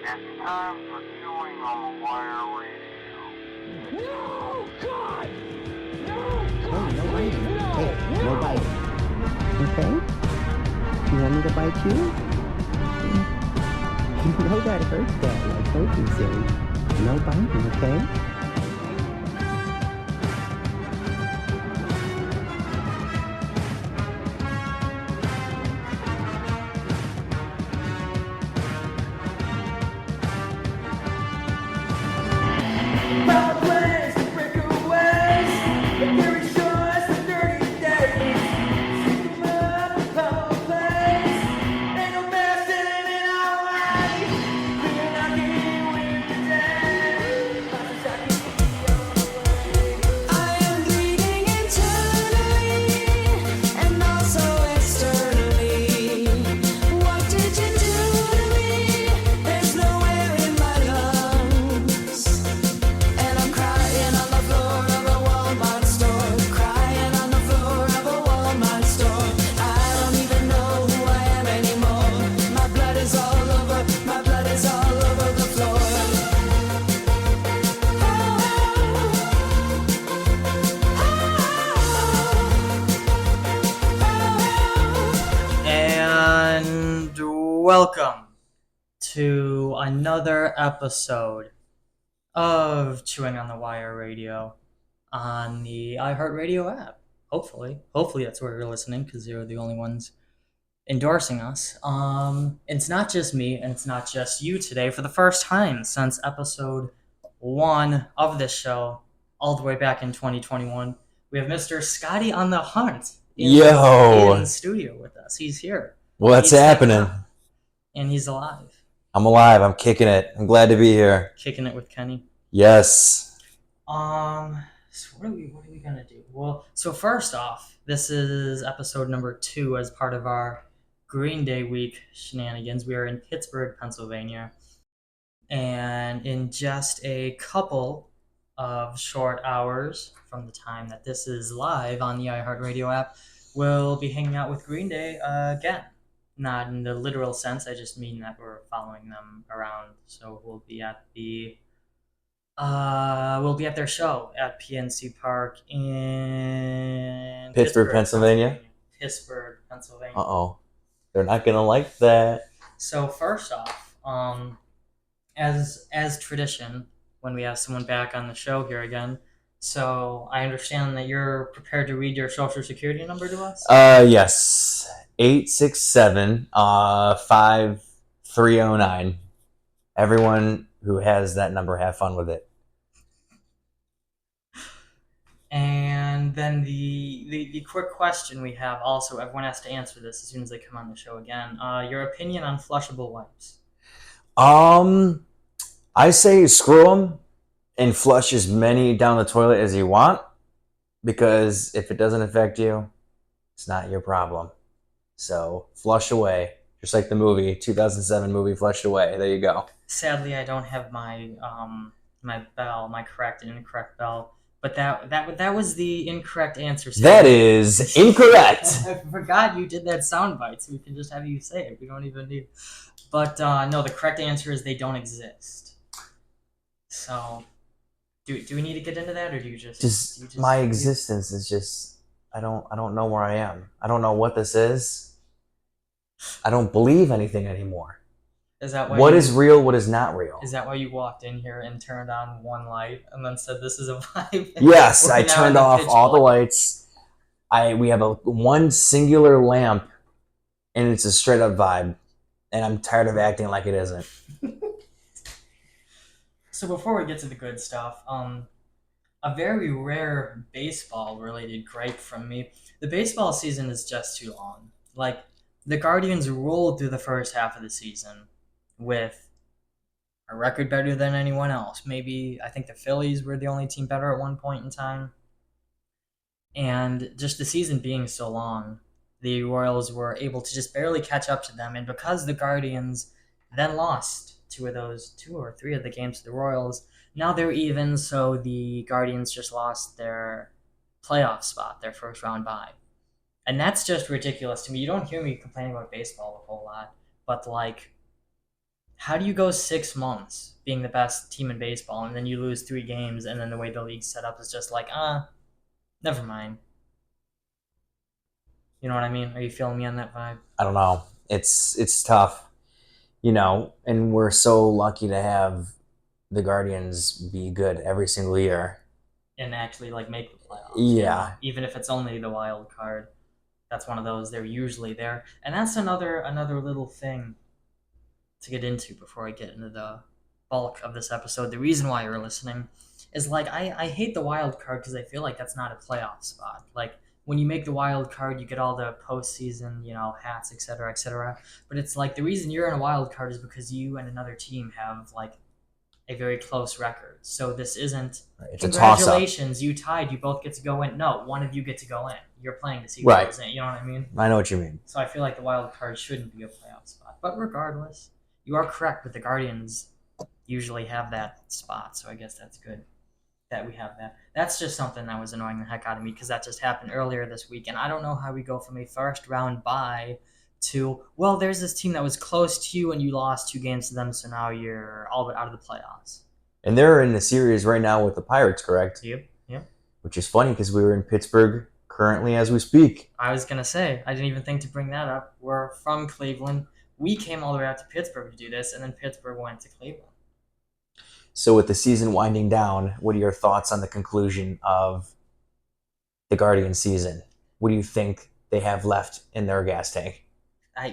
It's time for chewing on the wire radio. No, God! No, Hey, God, no please, biting. no! Hey, No! no biting. Okay? You want me to bite you? You know that hurts, Daddy. I told you, silly. No biting, okay? My plans to break away, but there is just a 30 days. Sick of my place, ain't no messing in our life. We're not here with the day. I am bleeding internally and also externally. What did you do to me? There's no air in my lungs. And I'm crying on the floor of a Walmart store. Crying on the floor of a Walmart store. I don't even know who I am anymore. My blood is all over the floor. And welcome to another episode of Chewing on the Wire Radio on the iHeartRadio app. Hopefully that's where you're listening because you're the only ones endorsing us. It's not just me and it's not just you today. For the first time since episode 1 of this show, all the way back in 2021, we have Mr. Scottie on the hunt. In the studio with us. He's here. What's He's happening? up, and he's alive. I'm alive. I'm kicking it. I'm glad to be here. Kicking it with Kenny. Yes. So what are we gonna do? Well, so first off, this is episode number 2 as part of our Green Day week shenanigans. We are in Pittsburgh, Pennsylvania, and in just a couple of short hours from the time that this is live on the iHeartRadio app, we'll be hanging out with Green Day again. Not in the literal sense, I just mean that we're following them around. So we'll be at their show at PNC Park in Pittsburgh, Pennsylvania. Pittsburgh, Pennsylvania. Uh-oh. They're not going to like that. So first off, as tradition, when we have someone back on the show here again, so I understand that you're prepared to read your social security number to us? Yes. 867-5309. Everyone who has that number, have fun with it. And then the quick question we have also, everyone has to answer this as soon as they come on the show again. Your opinion on flushable wipes? I say screw them and flush as many down the toilet as you want, because if it doesn't affect you, it's not your problem. So flush away, just like the movie 2007 movie Flushed Away. There you go. Sadly, I don't have my my bell, my correct and incorrect bell, but that was the incorrect answer. So That is incorrect. I forgot you did that soundbite, so we can just have you say it. We don't even need. But no, the correct answer is they don't exist. So, do we need to get into that, or do you just my existence is just I don't know where I am. I don't know what this is. I don't believe anything anymore. Is that why what is real? What is not real? Is that why you walked in here and turned on one light and then said this is a vibe? Yes, I turned off all the lights. We have one singular lamp, and it's a straight up vibe. And I'm tired of acting like it isn't. So before we get to the good stuff, a very rare baseball-related gripe from me. The baseball season is just too long. Like, the Guardians rolled through the first half of the season with a record better than anyone else. Maybe, I think the Phillies were the only team better at one point in time. And just the season being so long, the Royals were able to just barely catch up to them. And because the Guardians then lost two or three of the games to the Royals, now they're even, so the Guardians just lost their playoff spot, their first round bye. And that's just ridiculous to me. You don't hear me complaining about baseball a whole lot, but like, how do you go 6 months being the best team in baseball and then you lose 3 games and then the way the league's set up is just like, never mind. You know what I mean? Are you feeling me on that vibe? I don't know. It's tough, and we're so lucky to have the Guardians be good every single year. And actually like make the playoffs. Yeah. Even if it's only the wild card. That's one of those, they're usually there. And that's another little thing to get into before I get into the bulk of this episode. The reason why you're listening is like I hate the wild card because I feel like that's not a playoff spot. Like when you make the wild card, you get all the postseason, hats, etc., etc. But it's like the reason you're in a wild card is because you and another team have like a very close record. So this isn't It's a toss-up. congratulations, you tied, you both get to go in. No, one of you get to go in. You're playing to see Right. goes in. You know what I mean? I know what you mean. So I feel like the wild card shouldn't be a playoff spot. But regardless, you are correct, but the Guardians usually have that spot. So I guess that's good that we have that. That's just something that was annoying the heck out of me because that just happened earlier this week. And I don't know how we go from a first round bye to, well, there's this team that was close to you and you lost 2 games to them, so now you're all but out of the playoffs. And they're in the series right now with the Pirates, correct? Yep. Which is funny because we were in Pittsburgh currently as we speak. I was going to say, I didn't even think to bring that up. We're from Cleveland. We came all the way out to Pittsburgh to do this, and then Pittsburgh went to Cleveland. So with the season winding down, what are your thoughts on the conclusion of the Guardian season? What do you think they have left in their gas tank?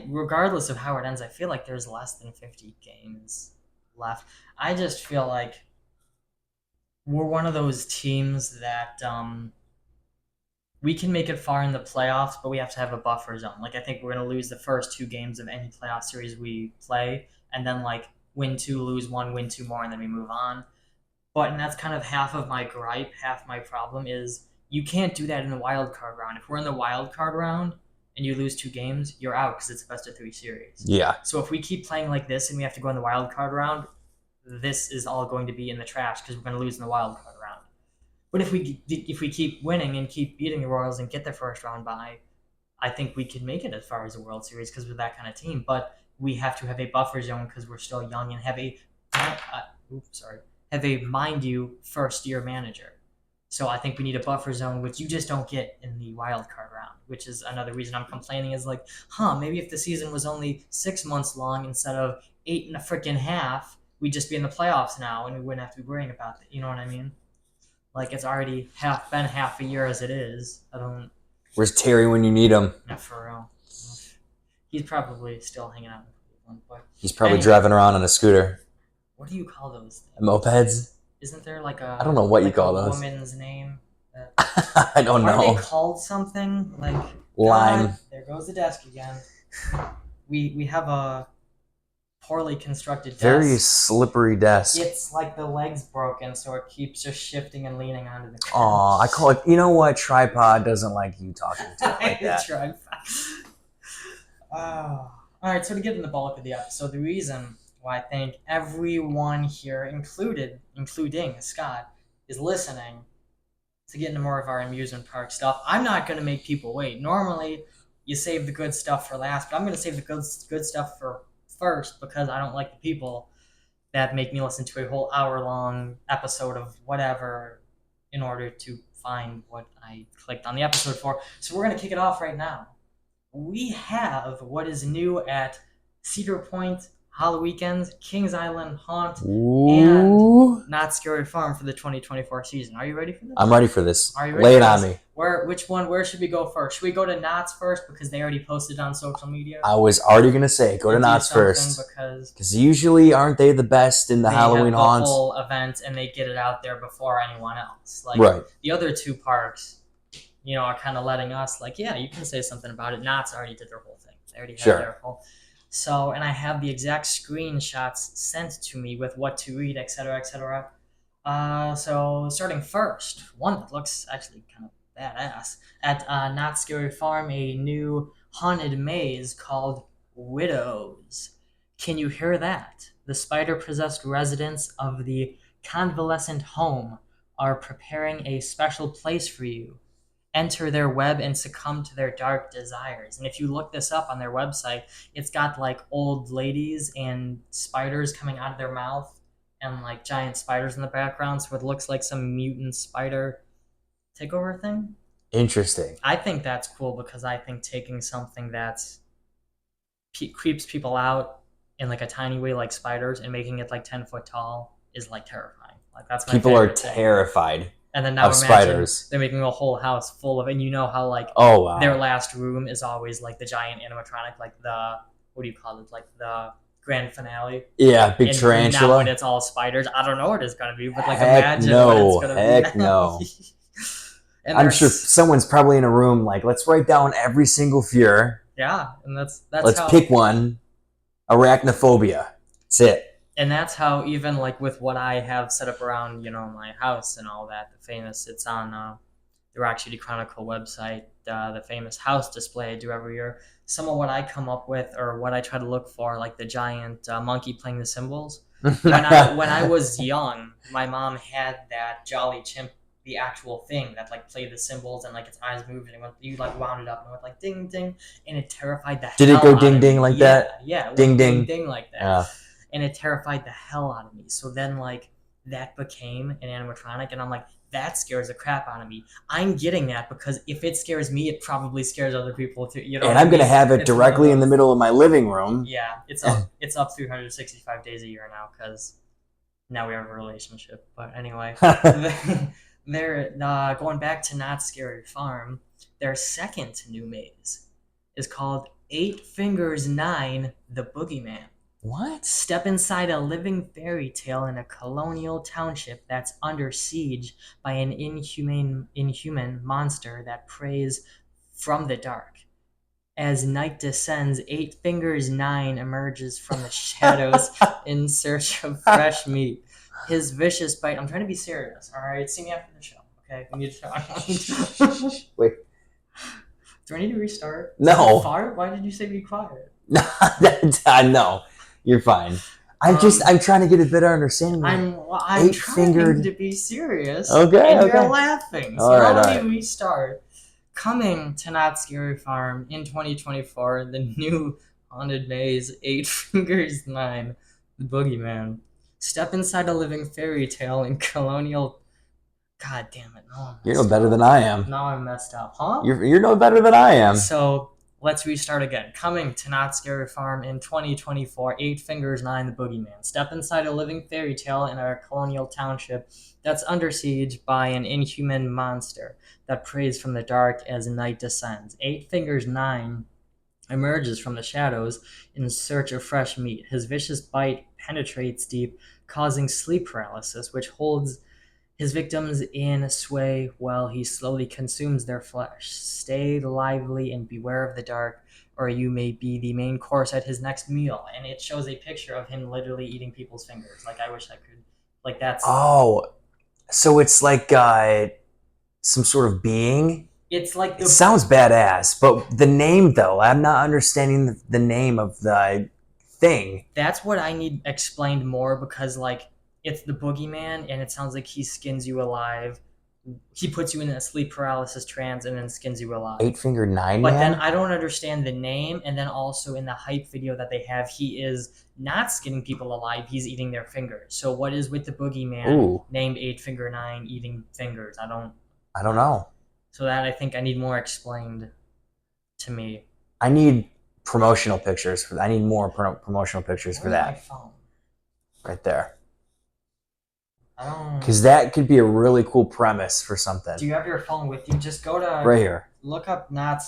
Regardless of how it ends, I feel like there's less than 50 games left. I just feel like we're one of those teams that we can make it far in the playoffs, but we have to have a buffer zone. Like I think we're going to lose the first 2 games of any playoff series we play, and then like win 2, lose 1, win 2 more, and then we move on. And that's kind of half of my gripe, half my problem is you can't do that in the wild card round. If we're in the wild card round and you lose 2 games, you're out because it's a best of 3 series. Yeah. So if we keep playing like this and we have to go in the wild card round, this is all going to be in the trash because we're going to lose in the wild card round. But if we keep winning and keep beating the Royals and get their first round bye, I think we can make it as far as the World Series because we're that kind of team. But we have to have a buffer zone because we're still young and have a mind you first year manager. So I think we need a buffer zone, which you just don't get in the wild card round, which is another reason I'm complaining is like, maybe if the season was only 6 months long instead of 8 and a freaking half, we'd just be in the playoffs now and we wouldn't have to be worrying about that. You know what I mean? Like it's already been half a year as it is. Where's Terry when you need him? Not for real. He's probably still hanging out in Cleveland. But He's probably anyway, driving around on a scooter. what do you call those things? Mopeds? Isn't there like a... I don't know what you call a those. woman's name? I don't Are know. they called something? Like... Lime. God, there goes the desk again. We have a poorly constructed desk. Very slippery desk. It's like the leg's broken, so it keeps just shifting and leaning onto the couch. Aw, I call it, you know what? Tripod doesn't like you talking to it like that. Tripod. All right, so to get in the bulk of the episode, the reason why I think everyone here, including Scott, is listening to get into more of our amusement park stuff. I'm not going to make people wait. Normally, you save the good stuff for last, but I'm going to save the good stuff for first because I don't like the people that make me listen to a whole hour-long episode of whatever in order to find what I clicked on the episode for. So we're going to kick it off right now. We have what is new at Cedar Point, Halloweekends, Kings Island, Haunt, Ooh. and Not Scary Farm for the 2024 season. Are you ready for this? I'm ready for this. Are you ready Lay it for on this? me. Where should we go first? Should we go to Knott's first because they already posted on social media? I was already going to say, go to Do Knott's something first. because Because usually, aren't they the best in the they Halloween have haunts? the whole event and they get it out there before anyone else. Like Right. the other 2 parks, are kind of letting us like, yeah, you can say something about it. Knott's already did their whole thing. They already had Sure. their whole. So, and I have the exact screenshots sent to me with what to read, etc., etc. So starting first, one that looks actually kind of badass at Not Scary Farm, a new haunted maze called Widows. Can you hear that? The spider-possessed residents of the convalescent home are preparing a special place for you. enter their web and succumb to their dark desires. And if you look this up on their website, it's got like old ladies and spiders coming out of their mouth and like giant spiders in the background, so it looks like some mutant spider takeover thing. Interesting. I think that's cool because I think taking something that's creeps people out in like a tiny way like spiders and making it like 10 foot tall is like terrifying. Like that's my People are favorite thing. terrified And then now of imagine spiders. they're making a whole house full of, and you know how like Oh wow. their last room is always like the giant animatronic, like the, what do you call it, like the grand finale. Yeah, big And now tarantula. when it's all spiders, I don't know what it's gonna be, but like Heck imagine no, what it's gonna heck be. no. And I'm there's- sure someone's probably in a room like, let's write down every single fear. Yeah, and that's Let's how, pick one. Arachnophobia. That's it. and that's how even like with what I have set up around, you know, my house and all that, the famous, it's on the Rock City Chronicle website, the famous house display I do every year. Some of what I come up with or what I try to look for, like the giant monkey playing the cymbals. When I was young, my mom had that Jolly Chimp, the actual thing that like played the cymbals and like its eyes moved and it went, you like wound it up and it went like ding ding, and it terrified the hell Did it go out ding of ding me. like Yeah, that? yeah, it Ding, went ding. ding like that. Yeah. And it terrified the hell out of me. So then like that became an animatronic, and I'm like, that scares the crap out of me. I'm getting that because if it scares me, it probably scares other people too. You know, And what I I'm gonna mean? have it It's one of directly in the those- middle of my living room. Yeah, it's up 365 days a year now because now we have a relationship. But anyway, they're going back to Not Scary Farm. Their second new maze is called 8 Fingers 9: The Boogeyman. What? Step inside a living fairy tale in a colonial township that's under siege by an inhuman monster that preys from the dark. As night descends, 8 Fingers 9 emerges from the shadows in search of fresh meat. His vicious bite. I'm trying to be serious, all right? See me after the show, okay? We need to talk. Wait. Do I need to restart? No. Did you fart? Why did you say be quiet? No, you're fine. I'm trying to get a better understanding. I'm 8 trying fingered. to be serious. Okay, and okay. you're laughing. So All right, let all me right. restart. Coming to Not Scary Farm in 2024, the new haunted maze, 8 Fingers 9, the Boogeyman. Step inside a living fairy tale in colonial. God damn it! No, You're no better than I am. Now I'm messed up, huh? You're no better than I am. So let's restart again. Coming to Not Scary Farm in 2024, 8 Fingers 9, the Boogeyman. Step inside a living fairy tale in a colonial township that's under siege by an inhuman monster that preys from the dark as night descends. 8 Fingers 9 emerges from the shadows in search of fresh meat. His vicious bite penetrates deep, causing sleep paralysis, which holds his victims in sway while he slowly consumes their flesh. Stay lively and beware of the dark, or you may be the main course at his next meal. And it shows a picture of him literally eating people's fingers. Like, I wish I could. Like, that's. Oh, so it's like some sort of being? It's like the. It sounds badass, but the name, though, I'm not understanding the name of the thing. That's what I need explained more because, like, it's the Boogeyman, and it sounds like he skins you alive. He puts you in a sleep paralysis trance and then skins you alive. 8 Finger 9 But Man? then I don't understand the name, and then also in the hype video that they have, he is not skinning people alive, he's eating their fingers. So what is with the Boogeyman Ooh. named 8 Finger 9 eating fingers? I don't know. So that I think I need more explained to me. I need promotional pictures I need more promotional pictures for Where's my that. phone? Right there. I don't. Because that could be a really cool premise for something. Do you have your phone with you? Just go to Right here. look up Not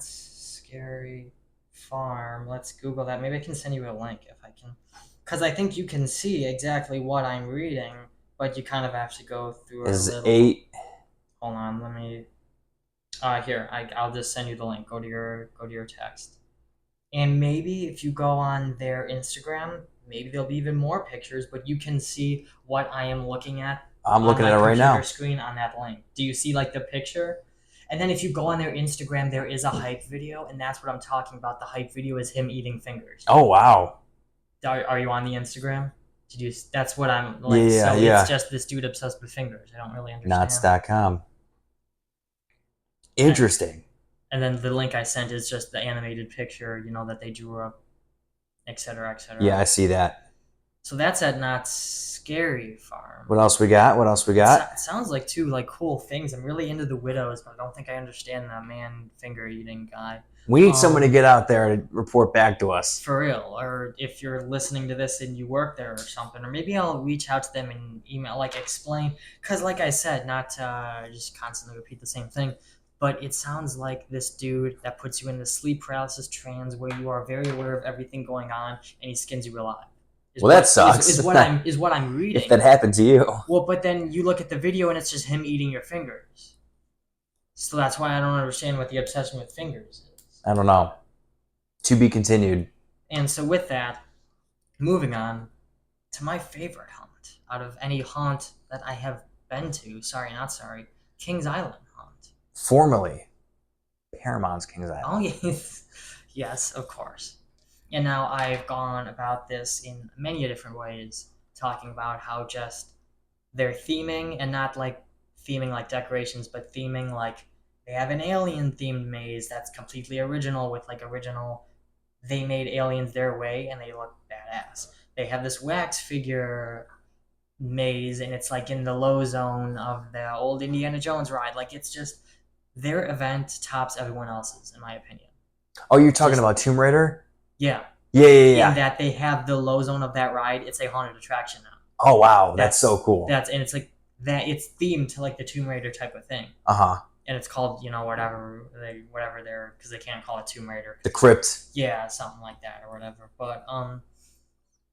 Scary Farm. Let's Google that. Maybe I can send you a link if I can, because I think you can see exactly what I'm reading, but you kind of have to go through a Is little. 8. Hold on, let me. Here, I'll just send you the link. Go to your text, and maybe if you go on their Instagram, maybe there'll be even more pictures. But you can see what I am looking at. I'm looking on at it my right now. computer screen on that link. Do you see like the picture? And then if you go on their Instagram, there is a hype video, and that's what I'm talking about. The hype video is him eating fingers. Oh, wow. Are you on the Instagram? Did you? That's what I'm like. Yeah, so yeah. it's just this dude obsessed with fingers. I don't really understand. Knotts.com. Interesting. And then the link I sent is just the animated picture, that they drew up, etc., etc. Yeah, I see that. So that's at Knott's Scary Farm. What else we got? It sounds like two cool things. I'm really into the widows, but I don't think I understand the man finger eating guy. We need someone to get out there to report back to us. For real. Or if you're listening to this and you work there or something, or maybe I'll reach out to them and email, explain. Because like I said, not to just constantly repeat the same thing, but it sounds like this dude that puts you in the sleep paralysis trance where you are very aware of everything going on and he skins you alive. That sucks. Is what I'm reading. If that happened to you. Well, but then you look at the video and it's just him eating your fingers. So that's why I don't understand what the obsession with fingers is. I don't know. To be continued. And so with that, moving on to my favorite haunt out of any haunt that I have been to. Kings Island haunt. Formerly Paramount's Kings Island. Oh, yes. Yes, of course. And now I've gone about this in many different ways, talking about how just their theming, and not theming like decorations, but theming like they have an alien themed maze that's completely original with they made aliens their way and they look badass. They have this wax figure maze and it's in the low zone of the old Indiana Jones ride. It's just their event tops everyone else's, in my opinion. Oh, you're talking about Tomb Raider? Yeah. Yeah. In that they have the low zone of that ride. It's a haunted attraction now. Oh, wow. That's so cool. And it's that it's themed to the Tomb Raider type of thing. Uh-huh. And it's called, whatever they're, because they can't call it Tomb Raider. The Crypt. Yeah, something like that or whatever. But,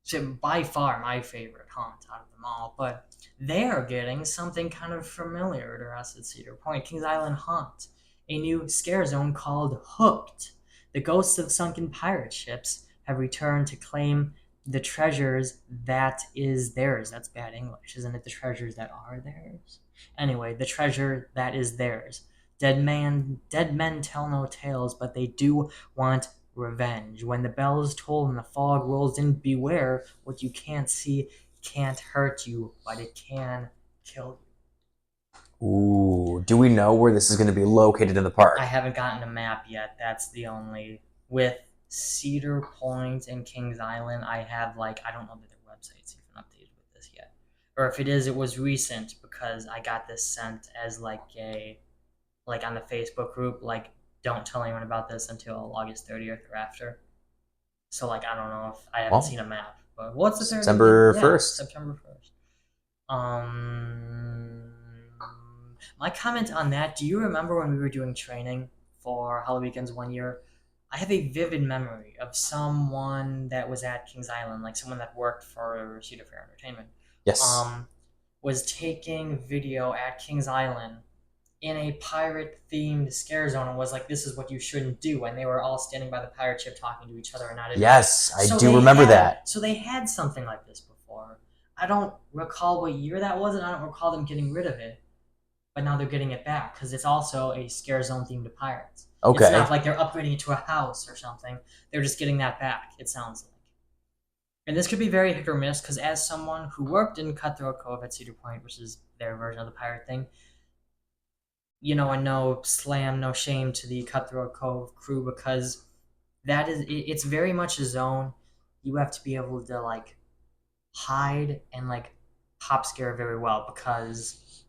so by far my favorite haunt out of them all. But they are getting something kind of familiar to us at Cedar Point. Kings Island Haunt. A new scare zone called Hooked. The ghosts of sunken pirate ships have returned to claim the treasures that is theirs. That's bad English, isn't it? The treasures that are theirs? Anyway, the treasure that is theirs. Dead men tell no tales, but they do want revenge. When the bells toll and the fog rolls in, beware. What you can't see can't hurt you, but it can kill you. Ooh, do we know where this is going to be located in the park? I haven't gotten a map yet. That's the only... With Cedar Point and Kings Island, I have I don't know that their website's even updated with this yet. Or if it is, it was recent because I got this sent as on the Facebook group, don't tell anyone about this until August 30th or after. So I don't know if I haven't seen a map. But what's the September 1st. September 1st. My comment on that, do you remember when we were doing training for Halloweekends one year? I have a vivid memory of someone that was at Kings Island, someone that worked for Cedar Fair Entertainment. Yes. Was taking video at Kings Island in a pirate-themed scare zone and was this is what you shouldn't do. And they were all standing by the pirate ship talking to each other and not... Yes, I do remember that. So they had something like this before. I don't recall what year that was, and I don't recall them getting rid of it. But now they're getting it back because it's also a scare zone themed to pirates. Okay. It's not they're upgrading it to a house or something. They're just getting that back, it sounds like. And this could be very hit or miss because as someone who worked in Cutthroat Cove at Cedar Point, which is their version of the pirate thing, and no slam, no shame to the Cutthroat Cove crew because it's very much a zone you have to be able to hide and pop scare very well because,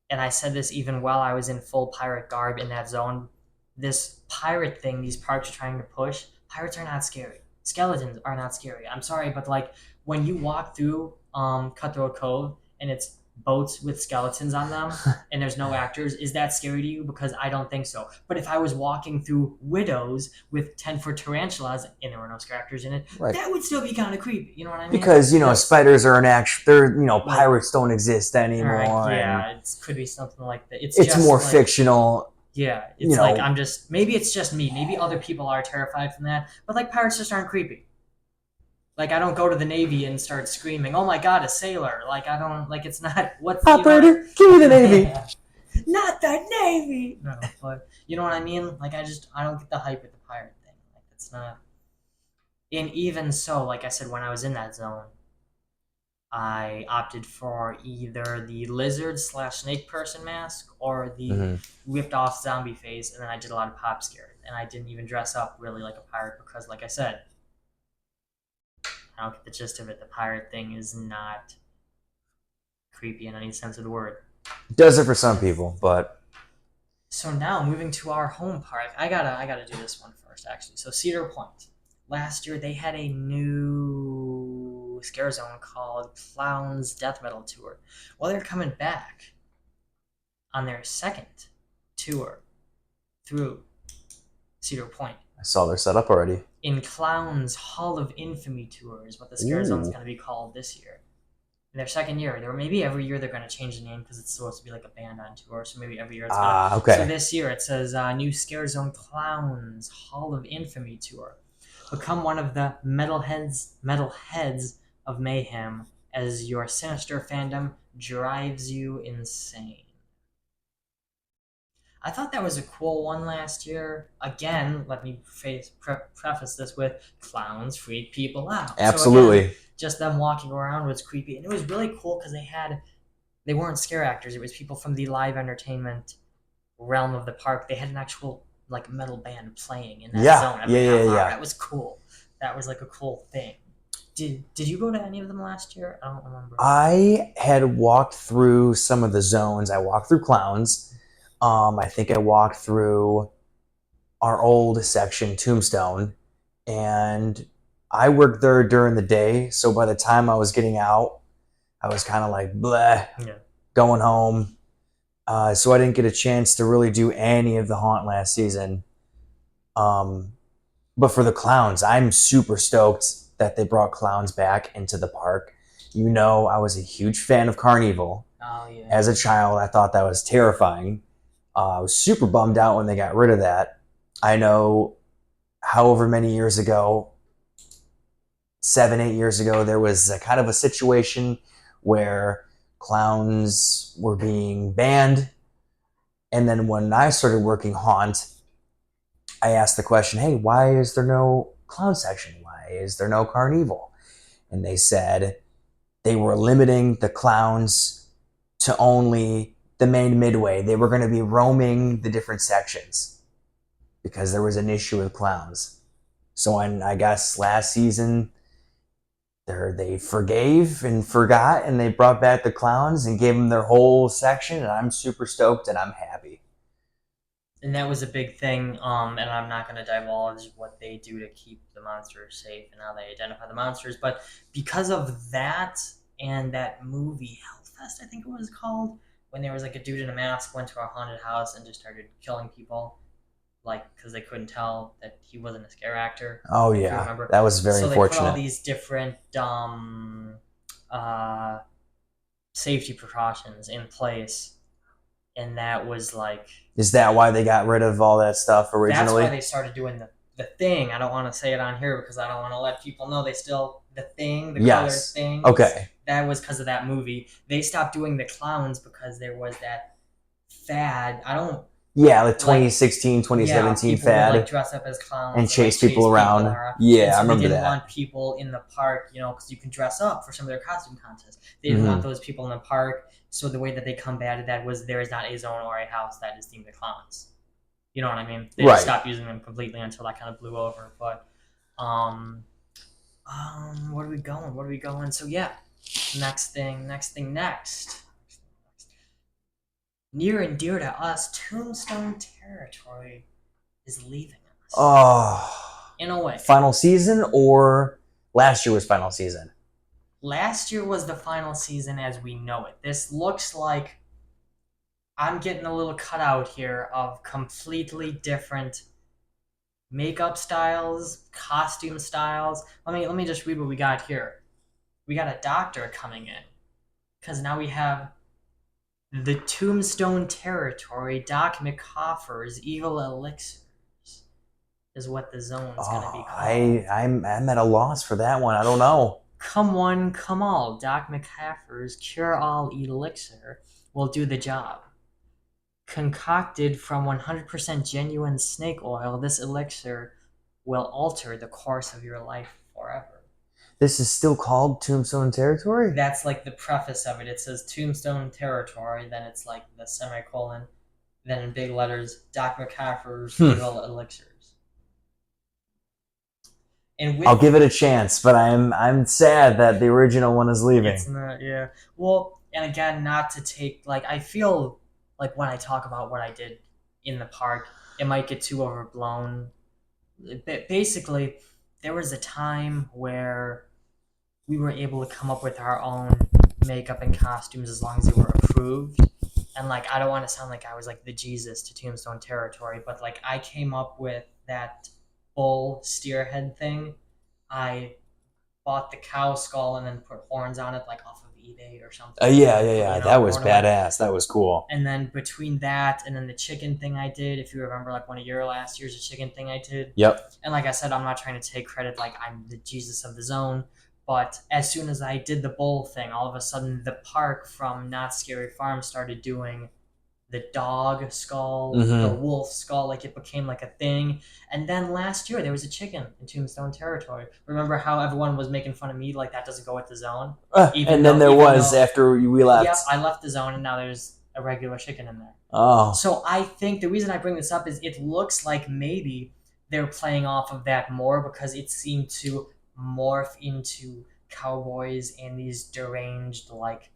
and I said this even while I was in full pirate garb in that zone, this pirate thing these parks are trying to push, pirates are not scary. Skeletons are not scary. I'm sorry, but when you walk through Cutthroat Cove and it's boats with skeletons on them and there's no actors, is that scary to you? Because I don't think so. But if I was walking through widows with 10-foot tarantulas and there were no scare actors in it, that would still be kind of creepy. You know what I mean? Because spiders are an action. They're pirates don't exist anymore. Right, yeah, it could be something like that. It's just more like, fictional. Yeah, it's like I'm just, maybe it's just me. Maybe other people are terrified from that. But like pirates just aren't creepy. Like I don't go to the Navy and start screaming, "Oh my God, a sailor!" Like I don't, like it's not what's operator. Give me the Navy. Not the Navy. No, but you know what I mean. Like I don't get the hype with the pirate thing. Like it's not. And even so, like I said, when I was in that zone, I opted for either the lizard / snake person mask or the whipped off zombie face, and then I did a lot of pop scares. And I didn't even dress up really like a pirate because, like I said, I don't get the gist of it. The pirate thing is not creepy in any sense of the word. Does it for some people, but So now moving to our home park, I gotta do this one first actually. So Cedar Point. Last year they had a new scare zone called Clown's Death Metal Tour. Well, they're coming back on their second tour through Cedar Point. I saw their setup already. In Clown's Hall of Infamy Tour is what the scare zone's going to be called this year. In their second year, or maybe every year they're going to change the name because it's supposed to be like a band on tour. So maybe every year it's going to. Okay. So this year it says new scare zone Clown's Hall of Infamy Tour. Become one of the metalheads of mayhem as your sinister fandom drives you insane. I thought that was a cool one last year. Again, let me preface this with clowns freak people out. Absolutely. So again, just them walking around was creepy. And it was really cool because they weren't scare actors. It was people from the live entertainment realm of the park. They had an actual like metal band playing in that zone. Yeah. That was cool. That was like a cool thing. Did you go to any of them last year? I don't remember. I had walked through some of the zones. I walked through Clowns. I think I walked through our old section, Tombstone, and I worked there during the day. So by the time I was getting out, I was kind of like, bleh, going home. So I didn't get a chance to really do any of the haunt last season. But for the Clowns, I'm super stoked that they brought Clowns back into the park. You know, I was a huge fan of Carnival. Oh, yeah. As a child, I thought that was terrifying. I was super bummed out when they got rid of that. I know however many years ago, 7-8 years ago, there was a kind of a situation where clowns were being banned. And then when I started working haunt, I asked the question, hey, why is there no clown section? Why is there no Carnival? And they said they were limiting the clowns to only the main midway. They were going to be roaming the different sections because there was an issue with clowns. So I guess last season they forgave and forgot, and they brought back the clowns and gave them their whole section, and I'm super stoked and I'm happy. And that was a big thing, and I'm not going to divulge what they do to keep the monsters safe and how they identify the monsters, but because of that and that movie, Hellfest, I think it was called, when there was like a dude in a mask went to a haunted house and just started killing people, like, because they couldn't tell that he wasn't a scare actor. Oh, yeah. That was very unfortunate. So they put all these different safety precautions in place, and that was like... Is that why they got rid of all that stuff originally? That's why they started doing the thing. I don't want to say it on here because I don't want to let people know they still... The thing, the colored thing. Okay. That was because of that movie. They stopped doing the clowns because there was that fad. Yeah, like 2016, 2017 fad. Would, like, dress up as clowns and chase people around. I remember that. They didn't want people in the park, because you can dress up for some of their costume contests. They didn't want those people in the park. So the way that they combated that was there is not a zone or a house that is themed to clowns. You know what I mean? They just stopped using them completely until that kind of blew over. But, where are we going? So yeah, next. Near and dear to us, Tombstone territory is leaving us. Oh. In a way. Final season, or last year was final season? Last year was the final season as we know it. This looks like I'm getting a little cutout here of completely different makeup styles, costume styles. Let me just read what we got here. We got a doctor coming in, because now we have the Tombstone territory. Doc McCoffer's evil elixirs is what the zone's gonna be called. I'm at a loss for that one. I don't know. Come one, come all. Doc McCaffer's cure-all elixir will do the job. Concocted from 100% genuine snake oil, this elixir will alter the course of your life forever. This is still called Tombstone Territory? That's like the preface of it. It says Tombstone Territory, then it's like the semicolon, then in big letters, Doc McCaffer's Evil Elixirs. And with I'll give it a chance, but I'm sad that the original one is leaving. It's not, yeah. Well, and again, not to take, like, I feel like when I talk about what I did in the park, it might get too overblown. Basically, there was a time where we were able to come up with our own makeup and costumes as long as they were approved. And, like, I don't want to sound like I was, like, the Jesus to Tombstone Territory, but, like, I came up with that bull steer head thing. I bought the cow skull and then put horns on it, like off of eBay or something. Yeah. You know, That was ornament. badass. That was cool. And then between that and then the chicken thing I did, if you remember, like one of your last year's, a chicken thing I did. Yep. And like I said, I'm not trying to take credit like I'm the Jesus of the zone. But as soon as I did the bull thing, all of a sudden the park from Not Scary Farm started doing the dog skull, the wolf skull, like it became like a thing. And then last year there was a chicken in Tombstone Territory. Remember how everyone was making fun of me, like that doesn't go with the zone? And then there was after we left. Yep, I left the zone and now there's a regular chicken in there. Oh. So I think the reason I bring this up is it looks like maybe they're playing off of that more because it seemed to morph into cowboys and these deranged like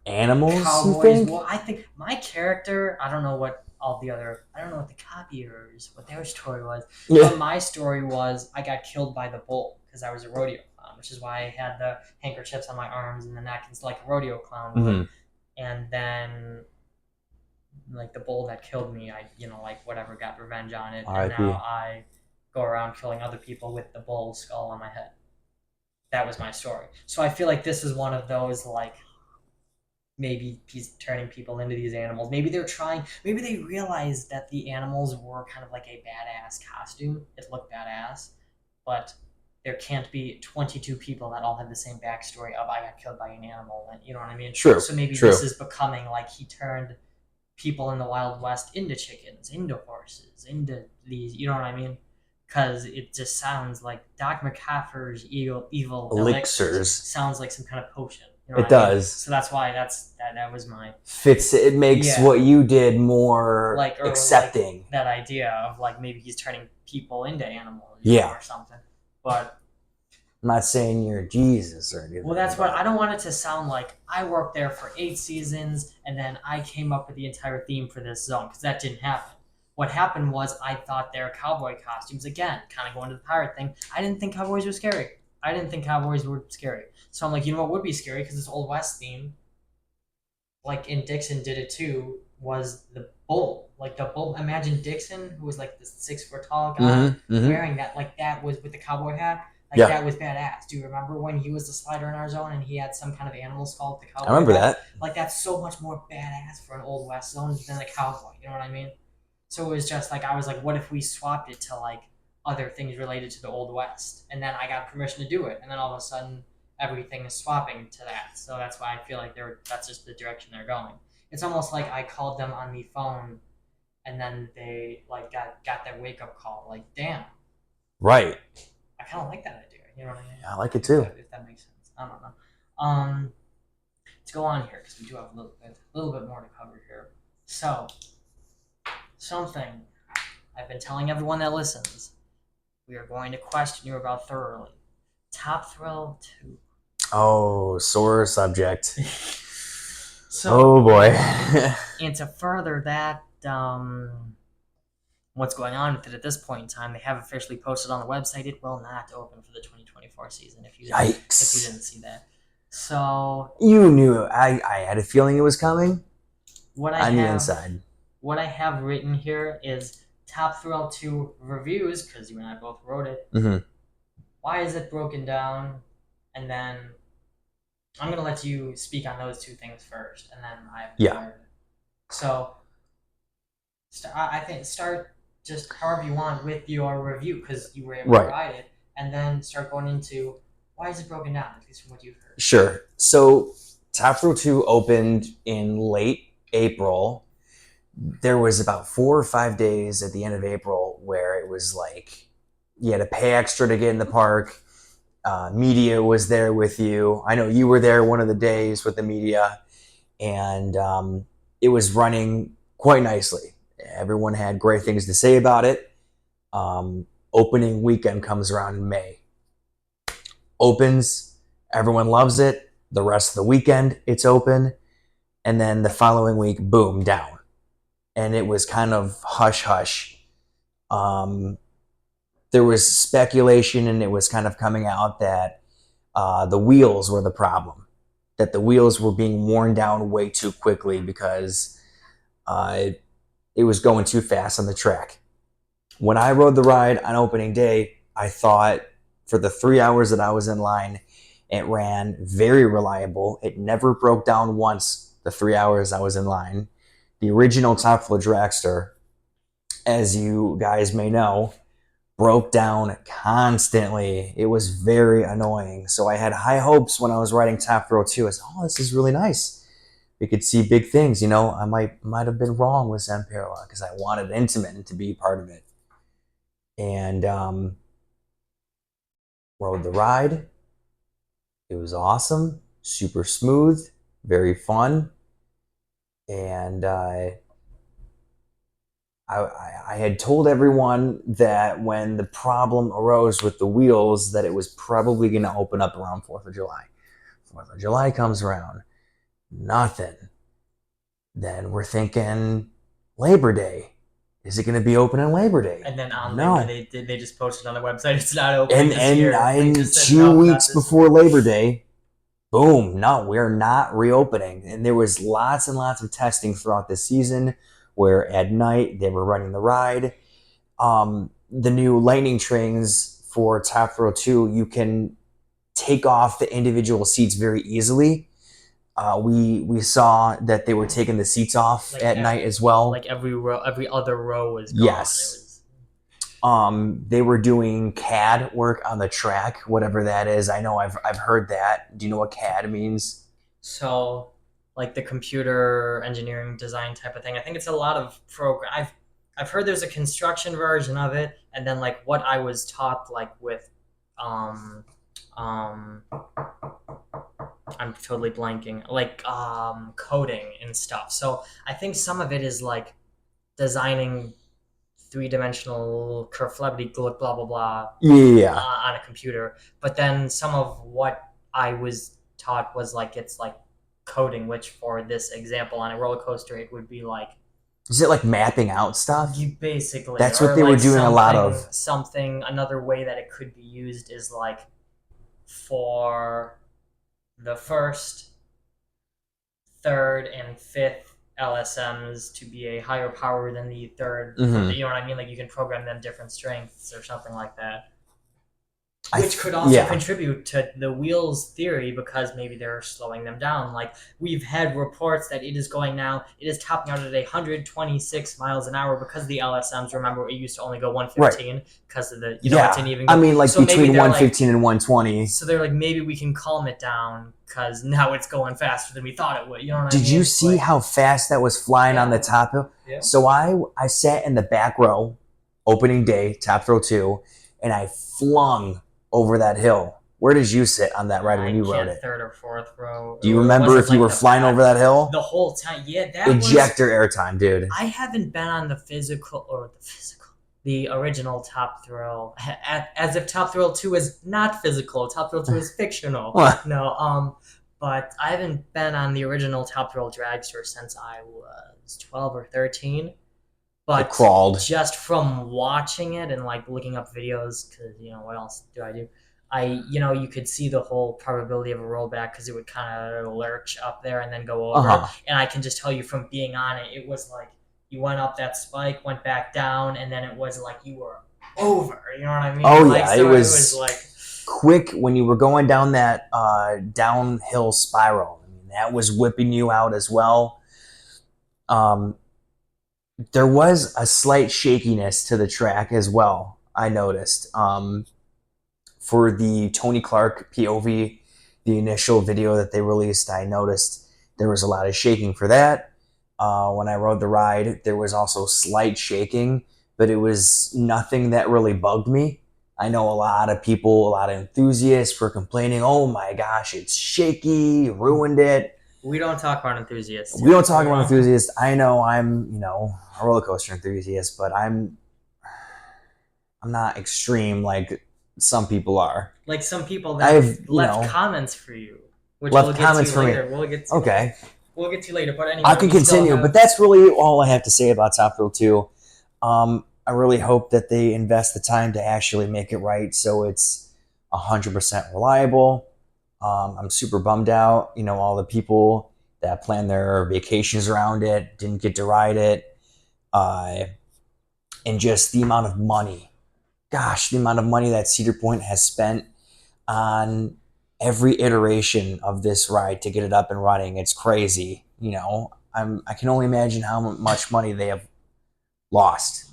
Animals, cowboys. you think? Well, I think my character, I don't know what the copiers, what their story was. Yeah. But my story was I got killed by the bull because I was a rodeo clown, which is why I had the handkerchiefs on my arms and the neck like a rodeo clown would. Mm-hmm. And then like the bull that killed me, I like whatever got revenge on it. And R.I.P. now I go around killing other people with the bull skull on my head. That was my story. So I feel like this is one of those like maybe he's turning people into these animals. Maybe they realized that the animals were kind of like a badass costume. It looked badass, but there can't be 22 people that all have the same backstory of I got killed by an animal. And you know what I mean? True. So maybe True. this is becoming like he turned people in the Wild West into chickens, into horses, into these, you know what I mean? Because it just sounds like Doc McCaffer's evil elixirs sounds like some kind of potion. You know it does. So that's why that was my fits. It makes what you did more like accepting. Like that idea of like maybe he's turning people into animals, or something. But I'm not saying you're Jesus or anything. Well, that's what I don't want it to sound like. I worked there for 8 seasons and then I came up with the entire theme for this zone because that didn't happen. What happened was I thought their cowboy costumes, again, kind of going to the pirate thing. I didn't think cowboys were scary. I didn't think cowboys were scary. So I'm like, you know what would be scary? Because this Old West theme, like in Dixon did it too, was the bull. Like the bull. Imagine Dixon, who was like the 6 foot tall guy, wearing that. Like that was with the cowboy hat. Like that was badass. Do you remember when he was the slider in our zone and he had some kind of animal skull with the cowboy? I remember hat? that. Like that's so much more badass for an Old West zone than a cowboy. You know what I mean? So it was just like, I was like, what if we swapped it to like other things related to the Old West? And then I got permission to do it. And then all of a sudden, everything is swapping to that. So that's why I feel like that's just the direction they're going. It's almost like I called them on the phone and then they like got that wake up call. Like, damn. Right. I kind of like that idea. You know what I mean? Yeah, I like it too. If that makes sense. I don't know. Let's go on here because we do have a little bit more to cover here. So, something I've been telling everyone that listens, we are going to question you about thoroughly. Top Thrill 2. Oh, sore subject. So, oh boy. And to further that, what's going on with it at this point in time, they have officially posted on the website it will not open for the 2024 season. If you didn't see that. So you knew I had a feeling it was coming. On the inside. What I have written here is Top Thrill 2 reviews, because you and I both wrote it. Mm-hmm. Why is it broken down? And then I'm going to let you speak on those two things first, and then I have So I think start just however you want with your review, because you were able to write it, and then start going into why is it broken down, at least from what you've heard. Sure. So Top Thrill 2 opened in late April. There was about 4 or 5 days at the end of April where it was like you had to pay extra to get in the park. Media was there with you. I know you were there one of the days with the media, and it was running quite nicely. Everyone had great things to say about it. Opening weekend comes around in May. Opens, everyone loves it. The rest of the weekend, it's open. And then the following week, boom, down. And it was kind of hush hush. There was speculation, and it was kind of coming out that the wheels were the problem, that the wheels were being worn down way too quickly because it was going too fast on the track. When I rode the ride on opening day, I thought for the 3 hours that I was in line, it ran very reliable. It never broke down once the 3 hours I was in line. The original Top Floor dragster, as you guys may know, broke down constantly. It was very annoying. So I had high hopes when I was riding Top Thrill 2. I said, oh, this is really nice. We could see big things. You know, I might have been wrong with Zamperla because I wanted Intamin to be part of it. And rode the ride. It was awesome, super smooth, very fun. And I had told everyone that when the problem arose with the wheels, that it was probably going to open up around 4th of July. 4th of July comes around, nothing. Then we're thinking Labor Day. Is it going to be open on Labor Day? And then on No. Labor Day, they just posted on the website, it's not open this year. They And just said, 2 "No, not weeks this before Labor Day, boom, no, we're not reopening. And there was lots and lots of testing throughout the season where at night they were running the ride. The new lightning trains for Top Thrill 2, you can take off the individual seats very easily. We saw that they were taking the seats off Like at night as well. Like every other row was gone. Yes. They were doing CAD work on the track, whatever that is. I know I've heard that. Do you know what CAD means? So, like the computer engineering design type of thing. I think it's a lot of program. I've heard there's a construction version of it, and then like what I was taught, like with, I'm totally blanking. Like coding and stuff. So I think some of it is like designing 3-dimensional curvability, blah blah blah, Yeah. on a computer. But then some of what I was taught was like it's like coding, which for this example on a roller coaster it would be like Is it like mapping out stuff? you basically. That's or what they were like doing a lot of. Something another way that it could be used is like for the first, third, and fifth LSMs to be a higher power than the third. Mhm. You know what I mean? Like you can program them different strengths or something like that. I- Which could also yeah. contribute to the wheels theory because maybe they're slowing them down. Like we've had reports that it is going now, it is topping out at 126 miles an hour because the LSMs, remember, it used to only go 115 because of the, it didn't even go. I mean, like So maybe between they're 115 and 120. So they're like, maybe we can calm it down because now it's going faster than we thought it would. You know what I mean? Did you see Like, how fast that was flying on the top hill? Yeah. So I sat in the back row, opening day, Top Thrill 2, and I flung over that hill. Where did you sit on that ride when you rode it? Third or fourth row. Do you Or remember was it if you like were the flying back? over that hill? The whole time? Yeah, that Ejector airtime, dude. I haven't been on the original Top Thrill. As if Top Thrill 2 is not physical. Top Thrill 2 is fictional. What? No, but I haven't been on the original Top Thrill dragster since I was 12 or 13. But It crawled. just from watching it and like looking up videos, because what else do I do? You could see the whole probability of a rollback because it would kind of lurch up there and then go over. Uh-huh. And I can just tell you from being on it, it was like you went up that spike, went back down, and then it was like you were over. You know what I mean? Oh, Like, yeah, so it was like quick when you were going down that downhill spiral. I mean, that was whipping you out as well. There was a slight shakiness to the track as well, I noticed. For the Tony Clark POV, the initial video that they released, I noticed there was a lot of shaking for that. When I rode the ride, there was also slight shaking, but it was nothing that really bugged me. I know a lot of people, a lot of enthusiasts were complaining, oh my gosh, it's shaky, ruined it. We don't talk about enthusiasts. We don't talk about enthusiasts. I know I'm, a roller coaster enthusiast, but I'm not extreme like some people are. Like some people that I've left comments for you, which left we'll get comments to for me. later. We'll get to Okay. We'll get to later. But anyway, I can continue, but that's really all I have to say about Top Thrill 2. I really hope that they invest the time to actually make it right so it's 100% reliable. I'm super bummed out. All the people that planned their vacations around it didn't get to ride it. And just the amount of money. Gosh, the amount of money that Cedar Point has spent on every iteration of this ride to get it up and running. It's crazy. I can only imagine how much money they have lost.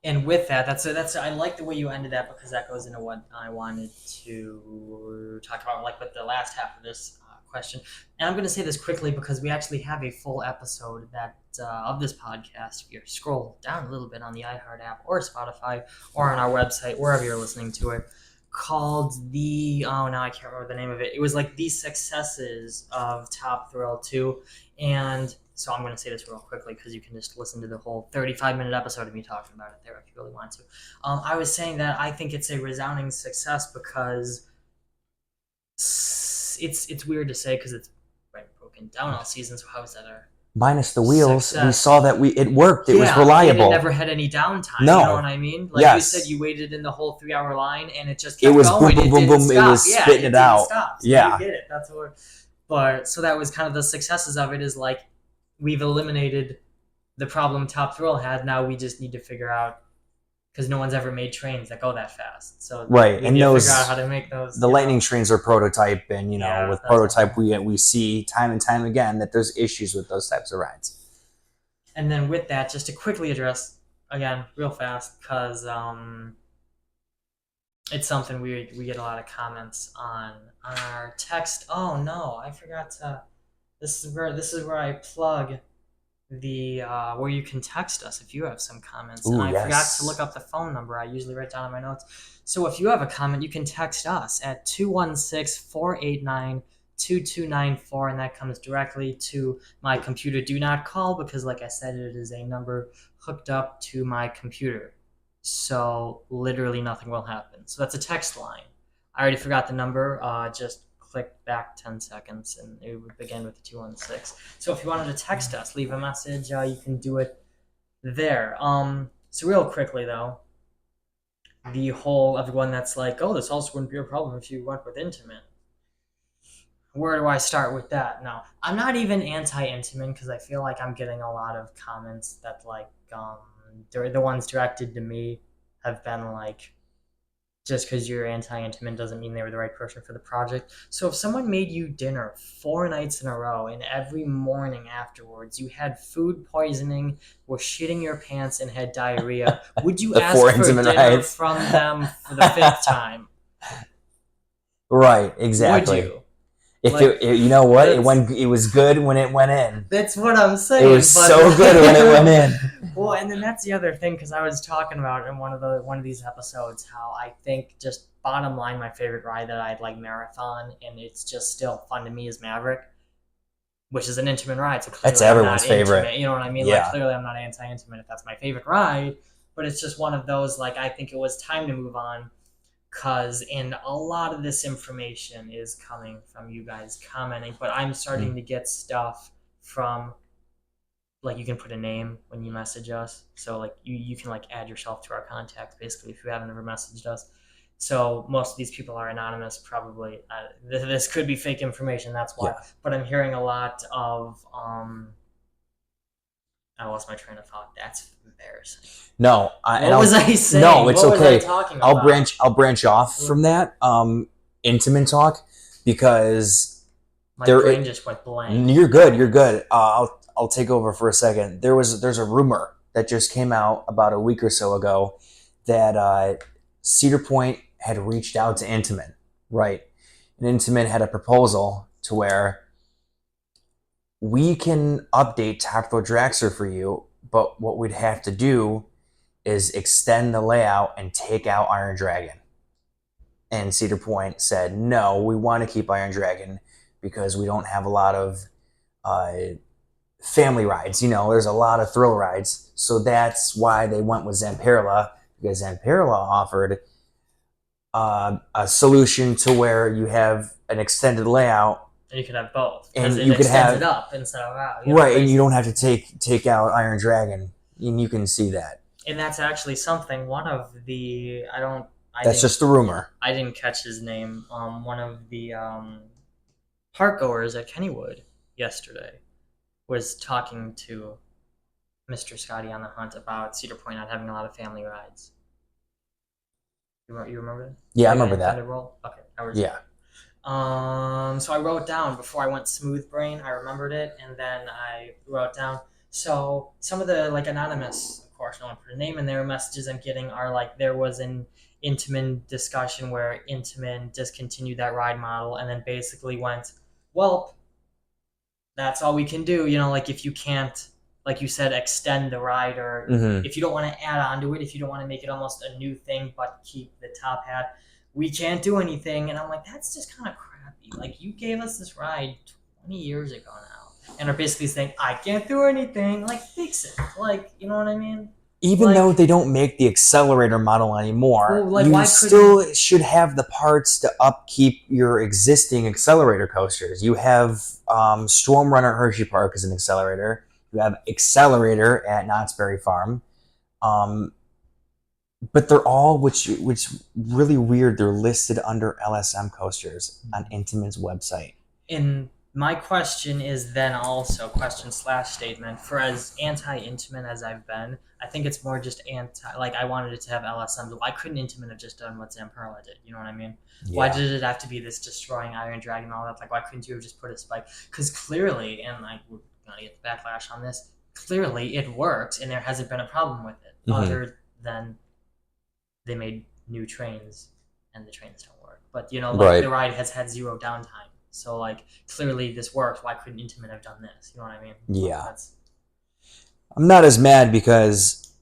And with that's I like the way you ended that, because that goes into what I wanted to talk about, like with the last half of this question. And I'm going to say this quickly because we actually have a full episode that of this podcast. If you scroll down a little bit on the iHeart app or Spotify or on our website, wherever you're listening to it, called now I can't remember the name of it. It was like the successes of Top Thrill 2. And so I'm going to say this real quickly because you can just listen to the whole 35-minute episode of me talking about it there if you really want to. I was saying that I think it's a resounding success because it's weird to say because it's broken down all season. So how is that minus the wheels? Success. We saw that it worked. It was reliable. It never had any downtime. No. You know what I mean? Like yes. You said, you waited in the whole 3-hour line and it just kept it was going. boom, boom, boom, boom. It was spitting it out. Stop. So yeah. You get it. That's what. But so that was kind of the successes of it, is like we've eliminated the problem Top Thrill had. Now we just need to figure out, because no one's ever made trains that go that fast. So right, we and need to those figure out how to make those. The lightning trains are prototype, and with prototype we see time and time again that there's issues with those types of rides. And then with that, just to quickly address again real fast, because it's something we get a lot of comments on our text. Oh no, I forgot to. This is where I plug the where you can text us if you have some comments. Ooh, and I forgot yes. to look up the phone number. I usually write down in my notes. So if you have a comment, you can text us at 216-489-2294, and that comes directly to my computer. Do not call, because like I said, it is a number hooked up to my computer. So literally nothing will happen. So that's a text line. I already forgot the number. Just click back 10 seconds and it would begin with the 216. So if you wanted to text us, leave a message, you can do it there. So real quickly though, the whole everyone that's like, oh, this also wouldn't be a problem if you went with Intamin. Where do I start with that? No, I'm not even anti-Intamin, because I feel like I'm getting a lot of comments that like the ones directed to me have been like, just because you're anti-Intamin doesn't mean they were the right person for the project. So if someone made you dinner 4 nights in a row and every morning afterwards you had food poisoning, were shitting your pants, and had diarrhea, would you ask for dinner from them for the 5th time? Right, exactly. Would you? You know what? It was good when it went in. That's what I'm saying. It was so good when it went in. Well, and then that's the other thing, because I was talking about in one of these episodes how I think, just bottom line, my favorite ride that I'd like marathon, and it's just still fun to me, is Maverick, which is an Intamin ride. So that's everyone's favorite. You know what I mean? Yeah. Like, clearly I'm not anti-Intamin if that's my favorite ride, but it's just one of those, like, I think it was time to move on. Because a lot of this information is coming from you guys commenting, but I'm starting to get stuff from, like, you can put a name when you message us. So, like, you can, like, add yourself to our contacts, basically, if you haven't ever messaged us. So most of these people are anonymous, probably. This could be fake information, that's why. Yeah. But I'm hearing a lot of, I lost my train of thought. That's embarrassing. No, what was I saying? No, it's what okay. Was I talking about? I'll branch off from that Intamin talk, because my brain just went blank. You're good. I'll take over for a second. There's a rumor that just came out about a week or so ago that Cedar Point had reached out to Intamin, right? And Intamin had a proposal to where we can update Top Thrill Dragster for you, but what we'd have to do is extend the layout and take out Iron Dragon. And Cedar Point said, no, we want to keep Iron Dragon because we don't have a lot of family rides. There's a lot of thrill rides. So that's why they went with Zamperla, because Zamperla offered a solution to where you have an extended layout. And you could have both. And Because it you could extends have it up instead of out. Right, and you don't have to take out Iron Dragon. And you can see that. And that's actually something, one of the, That's just a rumor. I didn't catch his name. One of the park goers at Kennywood yesterday was talking to Mr. Scottie on the Hunt about Cedar Point not having a lot of family rides. You remember that? Yeah, I remember that. Okay. Yeah. So I wrote down before I went smooth brain. I remembered it, and then I wrote down. So some of the anonymous, of course, no one put a name in there. Messages I'm getting are there was an Intamin discussion where Intamin discontinued that ride model, and then basically went, well, that's all we can do. If you can't, like you said, extend the ride, or if you don't want to add on to it, if you don't want to make it almost a new thing but keep the top hat, we can't do anything. And I'm like, that's just kind of crappy. You gave us this ride 20 years ago now, and are basically saying, I can't do anything. Fix it. You know what I mean? Even though they don't make the accelerator model anymore, you still should have the parts to upkeep your existing accelerator coasters. You have Storm Runner Hershey Park as an accelerator. You have Accelerator at Knott's Berry Farm. But they're all, which really weird, they're listed under LSM coasters on Intamin's website. And my question is then also, question/statement, for as anti-Intamin as I've been, I think it's more just I wanted it to have LSMs. Why couldn't Intamin have just done what Zamperla did? You know what I mean? Yeah. Why did it have to be this destroying Iron Dragon and all that? Why couldn't you have just put a spike? Because clearly, and we're going to get the backlash on this, clearly it works and there hasn't been a problem with it, other than they made new trains and the trains don't work. But, right. The ride has had zero downtime. So, clearly this works. Why couldn't Intamin have done this? You know what I mean? Yeah. I'm not as mad because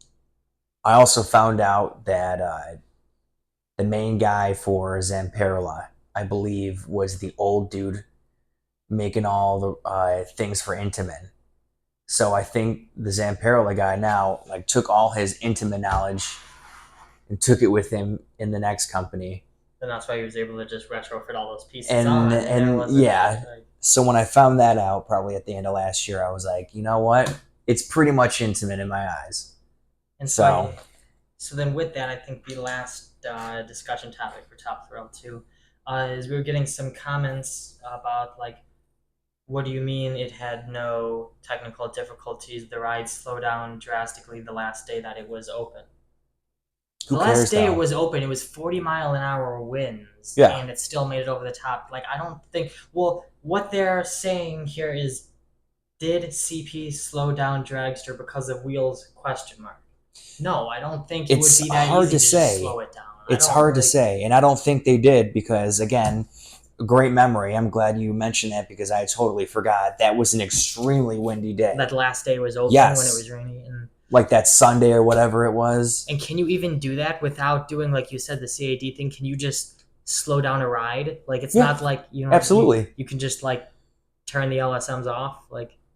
I also found out that the main guy for Zamperla, I believe, was the old dude making all the things for Intamin. So I think the Zamperla guy now took all his Intamin knowledge and took it with him in the next company. And that's why he was able to just retrofit all those pieces So when I found that out, probably at the end of last year, I was like, you know what? It's pretty much Intamin in my eyes. And so then with that, I think the last discussion topic for Top Thrill 2 is we were getting some comments about what do you mean it had no technical difficulties? The ride slowed down drastically the last day that it was open. The last day it was open, it was 40-mile-an-hour winds, and it still made it over the top. I don't think... Well, what they're saying here is, did CP slow down Dragster because of wheels? ? No, I don't think it would be that hard easy to say. Just slow it down. It's hard to say, and I don't think they did because, again, great memory. I'm glad you mentioned that because I totally forgot. That was an extremely windy day. That last day was open when it was rainy. And that Sunday or whatever it was. And can you even do that without doing, like you said, the CAD thing? Can you just slow down a ride? It's not absolutely. You can just turn the LSMs off.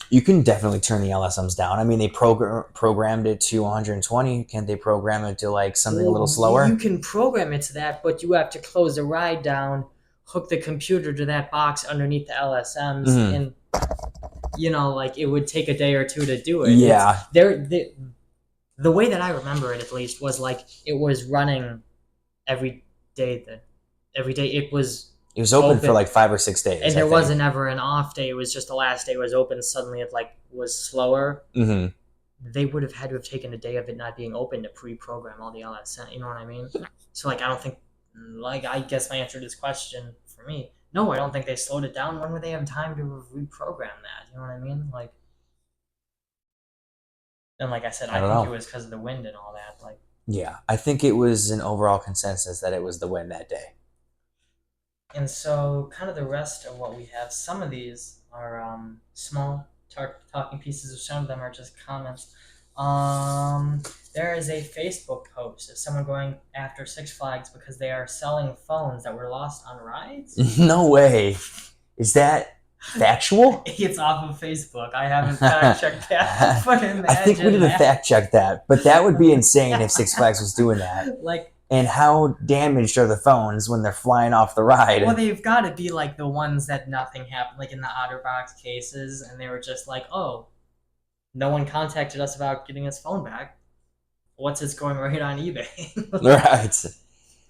You can definitely turn the LSMs down. I mean, they programmed it to 120. Can't they program it to something a little slower? You can program it to that, but you have to close the ride down, hook the computer to that box underneath the LSMs, and it would take a day or two to do it. Yeah. The way that I remember it, at least, was it was running every day. It was open for 5 or 6 days. And there wasn't ever an off day. It was just the last day was open. Suddenly it was slower. Mm-hmm. They would have had to have taken a day of it not being open to pre-program all the LSM. You know what I mean? So I don't think, I guess my answer to this question for me, no, I don't think they slowed it down. When would they have time to reprogram that? You know what I mean? And like I said, I think it was because of the wind and all that. Yeah, I think it was an overall consensus that it was the wind that day. And so, kind of the rest of what we have, some of these are small talking pieces. Some of them are just comments. There is a Facebook post of someone going after Six Flags because they are selling phones that were lost on rides. No way. Is that factual? It's off of Facebook. I haven't fact checked that, but imagine I think we need to that. fact check that. But that would be insane if Six Flags was doing that. Like, And how damaged are the phones when they're flying off the ride? well, they've got to be like the ones that nothing happened, like in the OtterBox cases, and they were just like, oh, no one contacted us about getting his phone back. What's it's going right on eBay? Right.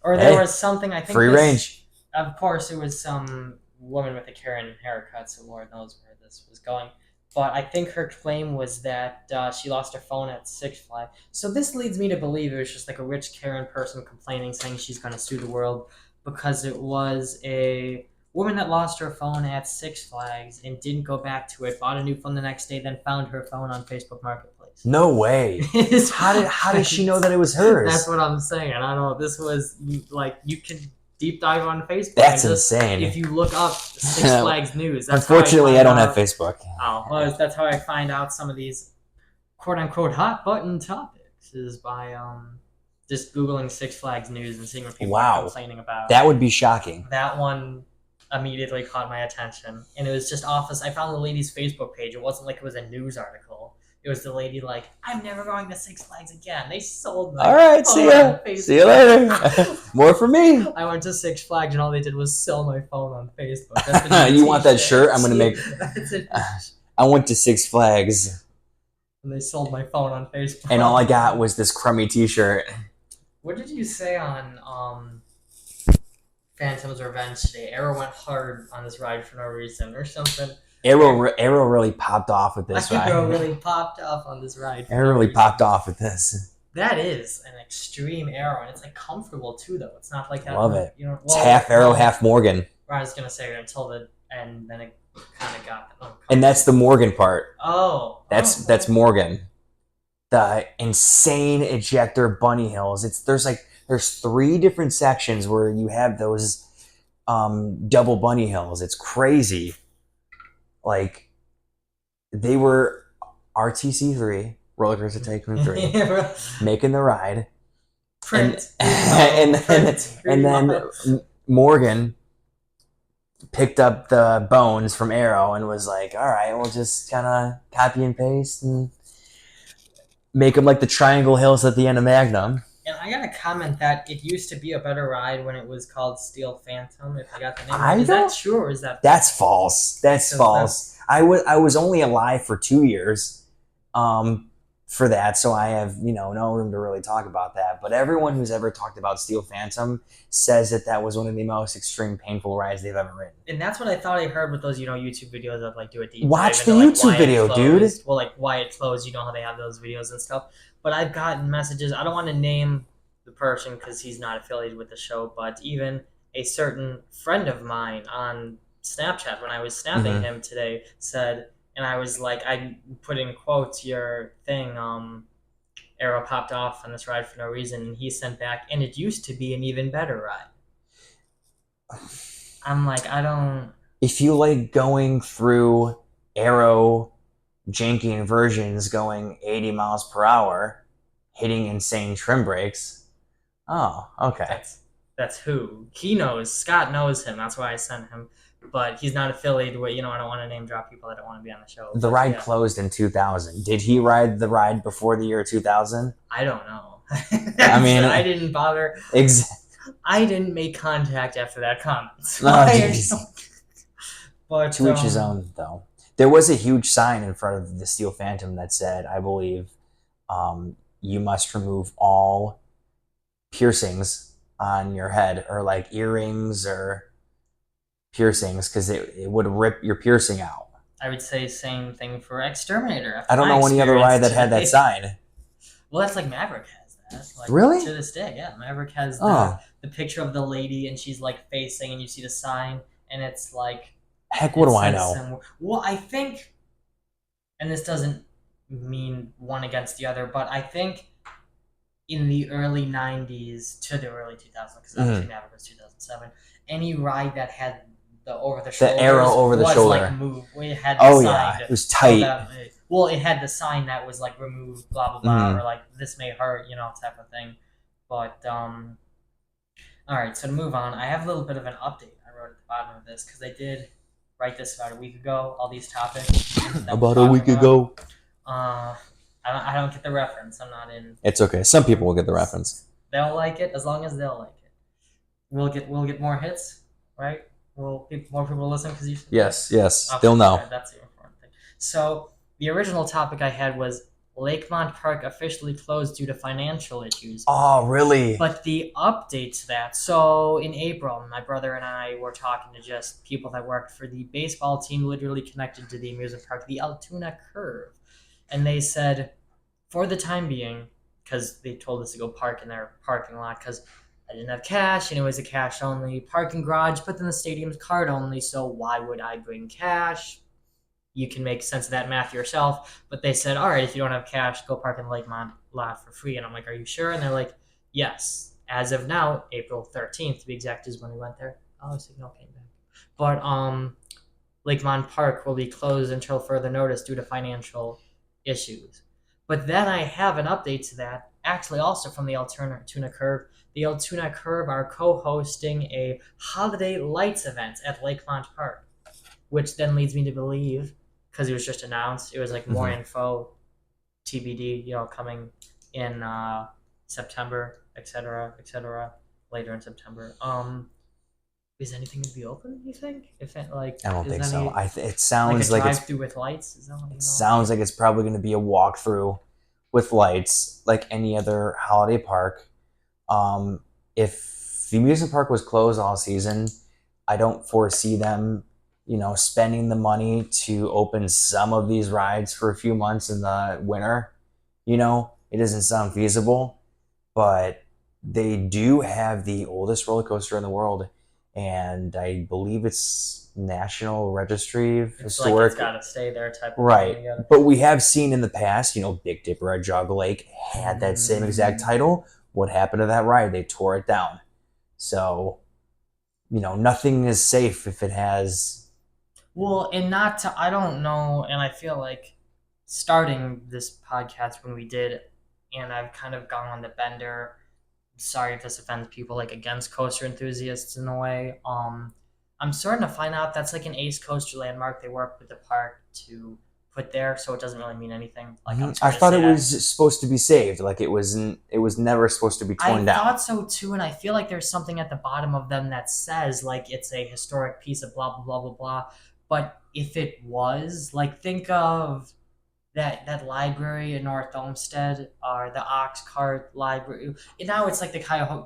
Or there Hey, was something, I think free range. Of course, it was some woman with a Karen haircut, so Lord knows where this was going. But I think her claim was that she lost her phone at Six Flags. So this leads me to believe it was just like a rich Karen person complaining, saying she's going to sue the world because it was a woman that lost her phone at Six Flags and didn't go back to it, bought a new phone the next day, then found her phone on Facebook Marketplace. No way. How did she know that it was hers? That's what I'm saying. I don't know. This was like, you can deep dive on Facebook. That's and just, insane. if you look up Six Flags news, that's Unfortunately, I don't have find Facebook. out- well, that's how I find out some of these quote unquote hot button topics is by just Googling Six Flags news and seeing what people are complaining about. That would be shocking. That one immediately caught my attention, and it was just office. I found the lady's Facebook page. It wasn't like it was a news article. It was the lady like, I'm never going to Six Flags again. They sold my All right, see phone ya. on Facebook." See you later. More for me. I went to Six Flags and all they did was sell my phone on Facebook. That's the new You want that t-shirt. shirt? I'm gonna make. That's it. I went to Six Flags, And they sold my phone on Facebook. and all I got was this crummy T-shirt. What did you say on Phantom's Revenge today? Arrow went hard on this ride for no reason or something. Arrow really popped off with this ride. Arrow really popped off on this ride. Arrow really popped off with this. That is an extreme Arrow, and it's like comfortable too, though. It's not like that. Love it. You know, It's half Arrow, half Morgan, I was gonna say until the end, then it kind of got. and that's the Morgan part. Oh. That's Morgan. The insane ejector bunny hills. There's 3 different sections where you have those double bunny hills. It's crazy. Like, they were RTC3, Roller Coaster Tycoon 3, making the ride. Print. And then Morgan picked up the bones from Arrow and was like, all right, we'll just kind of copy and paste and make them like the Triangle Hills at the end of Magnum. And I gotta comment that it used to be a better ride when it was called Steel Phantom. If I got the name right, is that true or is that? That's false. That's false. I was only alive for 2 years, for that, so I have no room to really talk about that. But everyone who's ever talked about Steel Phantom says that was one of the most extreme, painful rides they've ever ridden. And that's what I thought I heard with those YouTube videos of like do a deep Watch dive the into, like, YouTube why video, it closed. dude. Well, like why it closed. You know how they have those videos and stuff. But I've gotten messages. I don't want to name the person because he's not affiliated with the show, but even a certain friend of mine on Snapchat, when I was snapping him today, said, and I was like, I put in quotes your thing, Arrow popped off on this ride for no reason, and he sent back, and it used to be an even better ride. I'm like, I don't... If you like going through Arrow janky inversions going 80 miles per hour, hitting insane trim brakes, oh, okay. That's who. He knows. Scott knows him. That's why I sent him. But he's not affiliated with, I don't want to name drop people that don't want to be on the show. The ride closed in 2000. Did he ride the ride before the year 2000? I don't know. I mean... I didn't bother. I didn't make contact after that comment. But, to each his own, though. There was a huge sign in front of the Steel Phantom that said, I believe, you must remove all piercings on your head, or like earrings or piercings, because it would rip your piercing out. I would say same thing for Exterminator. I don't know any other ride that had that sign. Well, that's like Maverick has that. Like, really? To this day, yeah. Maverick has the picture of the lady, and she's like facing, and you see the sign, and it's like... Heck, what do I know? Well, I think, and this doesn't mean one against the other, but I think in the early 90s to the early 2000s, because obviously Maverick was 2007, any ride that had over the shoulder. arrow over the was shoulder. like moved. We had the Oh sign yeah, to- it was tight. it had the sign that was like removed, blah blah blah, or like this may hurt, type of thing. But all right. So to move on, I have a little bit of an update I wrote at the bottom of this because I did write this about a week ago. All these topics that we're About a week talking ago. about. I don't get the reference. I'm not in. It's okay. Some people will get the reference. They'll like it as long as they'll like it. We'll get more hits, right? More people listen because you. Yes. Okay, They'll know. That's the important thing. So the original topic I had was Lakemont Park officially closed due to financial issues. Oh, really? But the update to that, so in April, my brother and I were talking to just people that worked for the baseball team literally connected to the amusement park, the Altoona Curve. And they said, for the time being, because they told us to go park in their parking lot because I didn't have cash and it was a cash-only parking garage, but then the stadium's card-only, so why would I bring cash? You can make sense of that math yourself. But they said, all right, if you don't have cash, go park in the Lakemont lot for free. And I'm like, are you sure? And they're like, yes. As of now, April 13th, to be exact, is when we went there. Oh, signal came back. But Lakemont Park will be closed until further notice due to financial issues. But then I have an update to that, actually also from the Altoona Curve. The Altoona Curve are co-hosting a holiday lights event at Lakemont Park, which then leads me to believe, because it was just announced, it was like more info, TBD, coming in September, etc., later in September. Is anything going to be open, you think? I don't think so. It sounds like a like it's drive-through with lights? Is that what you know? sounds like it's probably going to be a walkthrough with lights, like any other holiday park. If the amusement park was closed all season, I don't foresee them, spending the money to open some of these rides for a few months in the winter. It doesn't sound feasible, but they do have the oldest roller coaster in the world, and I believe it's National Registry of Historic. Like it's got to stay there type of Right. thing. Yeah. But we have seen in the past, Big Dipper at Jog Lake had that same exact title. What happened to that ride? They tore it down. So, nothing is safe if it has. Well, and I don't know, and I feel like starting this podcast when we did, and I've kind of gone on the bender. Sorry if this offends people against coaster enthusiasts in a way. I'm starting to find out that's like an Ace Coaster landmark they work with the park to put there, so it doesn't really mean anything. I thought it was supposed to be saved. It was never supposed to be torn down. I thought so too, and I feel like there's something at the bottom of them that says it's a historic piece of blah blah blah blah blah. But if it was, think of that library in North Olmsted, or the Ox Cart Library. And now it's like the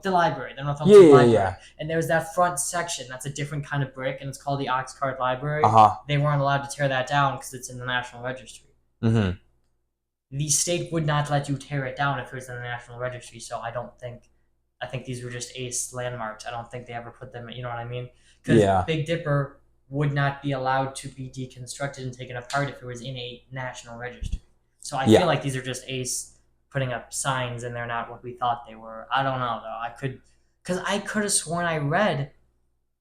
library, the North Olmsted Library. Yeah. And there's that front section that's a different kind of brick, and it's called the Ox Cart Library. They weren't allowed to tear that down because it's in the National Registry. Mm-hmm. The state would not let you tear it down if it was in the National Registry, so I think these were just Ace landmarks. I don't think they ever put them, you know what I mean? Because Big Dipper would not be allowed to be deconstructed and taken apart if it was in a national registry. So I feel like these are just Ace putting up signs and they're not what we thought they were. I don't know though. I could have sworn I read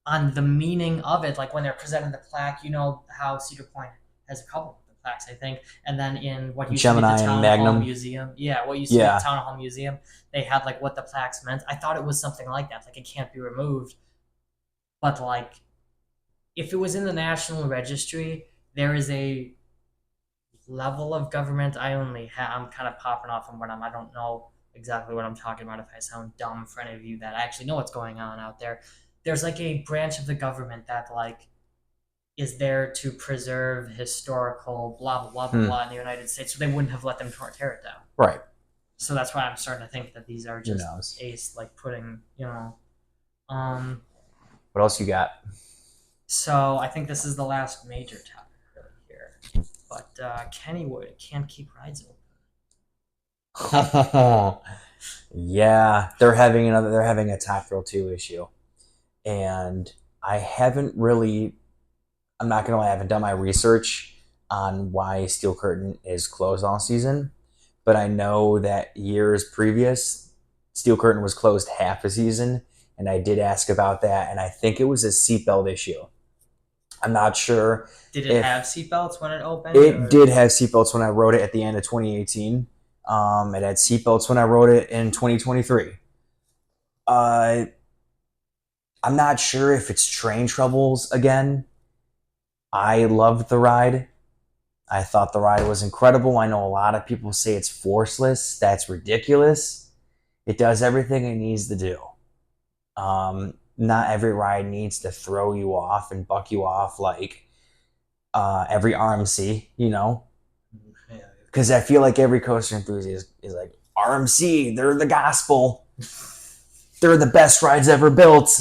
on the meaning of it, when they're presenting the plaque, how Cedar Point has a couple of the plaques, I think, and then in what used Gemini to be the Town Magnum. Hall Museum, what used to be the Town Hall Museum, they had what the plaques meant. I thought it was something like that, it can't be removed, but if it was in the National Registry, there is a level of government I'm kind of popping off on I don't know exactly what I'm talking about if I sound dumb for any of you that actually know what's going on out there. There's a branch of the government that is there to preserve historical blah blah blah blah blah in the United States, so they wouldn't have let them tear it down. Right. So that's why I'm starting to think that these are just Ace putting, What else you got? So I think this is the last major topic really here. But Kennywood can't keep rides open. Yeah, they're having a Top Thrill 2 issue. And I'm not gonna lie, I haven't done my research on why Steel Curtain is closed all season. But I know that years previous, Steel Curtain was closed half a season, and I did ask about that, and I think it was a seatbelt issue. I'm not sure. Did it have seatbelts when it opened? It did have seatbelts when I rode it at the end of 2018. It had seatbelts when I rode it in 2023. I'm not sure if it's train troubles again. I loved the ride. I thought the ride was incredible. I know a lot of people say it's forceless. That's ridiculous. It does everything it needs to do. Not every ride needs to throw you off and buck you off like every RMC, because I feel like every coaster enthusiast is like, RMC, they're the gospel. They're the best rides ever built.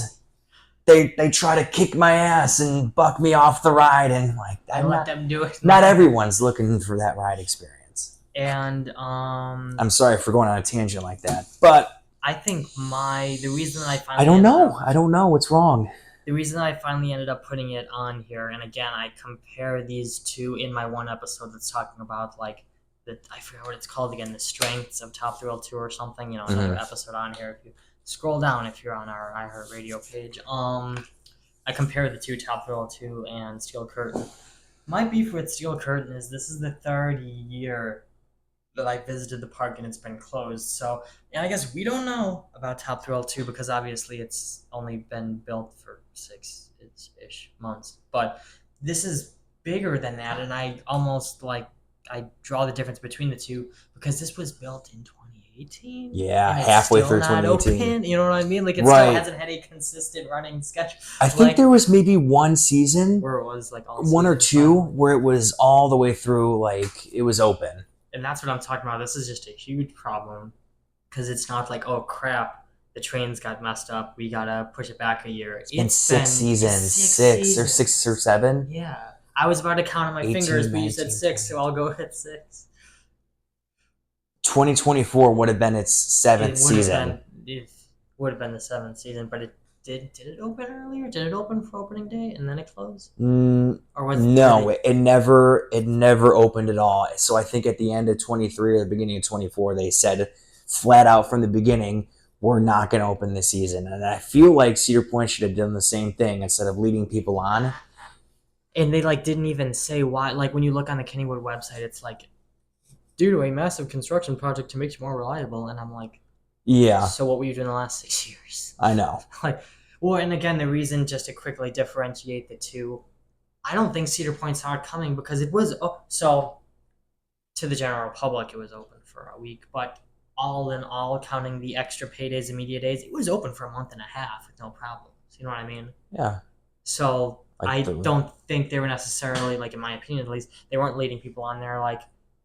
They try to kick my ass and buck me off the ride, and like let them do it. Not everyone's looking for that ride experience. And I'm sorry for going on a tangent like that, but I think the reason I finally I don't know what's wrong. The reason I finally ended up putting it on here, and again, I compare these two in my one episode that's talking about like I forgot what it's called again, the strengths of Top Thrill 2 or something. Another episode on here. If you scroll down, if you're on our iHeartRadio page, I compare the two, Top Thrill 2 and Steel Curtain. My beef with Steel Curtain is this is the third year that I visited the park and it's been closed. So, and I guess we don't know about Top Thrill 2 because obviously it's only been built for 6-ish months. But this is bigger than that, and I almost I draw the difference between the two because this was built in 2018. Yeah, halfway through 2018. Open, you know what I mean? Like it still hasn't had a consistent running schedule. I think there was maybe one season where it was like all one or two where it was all the way through, like it was open. And that's what I'm talking about. This is just a huge problem because it's not like, oh crap, the trains got messed up, we gotta push it back a year. It's been 6 seasons. Six or seven. Yeah. I was about to count on my 18, fingers, but 19, you said 6, so I'll go at 6. 2024 would have been its 7th season. It would have been the 7th season, but it did it open earlier? Did it open for opening day and then it closed? Or was it never opened at all. So I think at the end of 23 or the beginning of 24, they said flat out from the beginning, we're not going to open this season. And I feel like Cedar Point should have done the same thing instead of leading people on. And they didn't even say why. Like when you look on the Kennywood website, it's like due to a massive construction project to make you more reliable. And I'm like, yeah. So what were you doing the last 6 years? I know. And again, the reason just to quickly differentiate the two, I don't think Cedar Point saw it coming because it was so to the general public it was open for a week, but all in all, counting the extra paydays and media days, it was open for a month and a half with no problems. You know what I mean? Yeah. So I don't think they were necessarily, in my opinion at least, they weren't leading people on there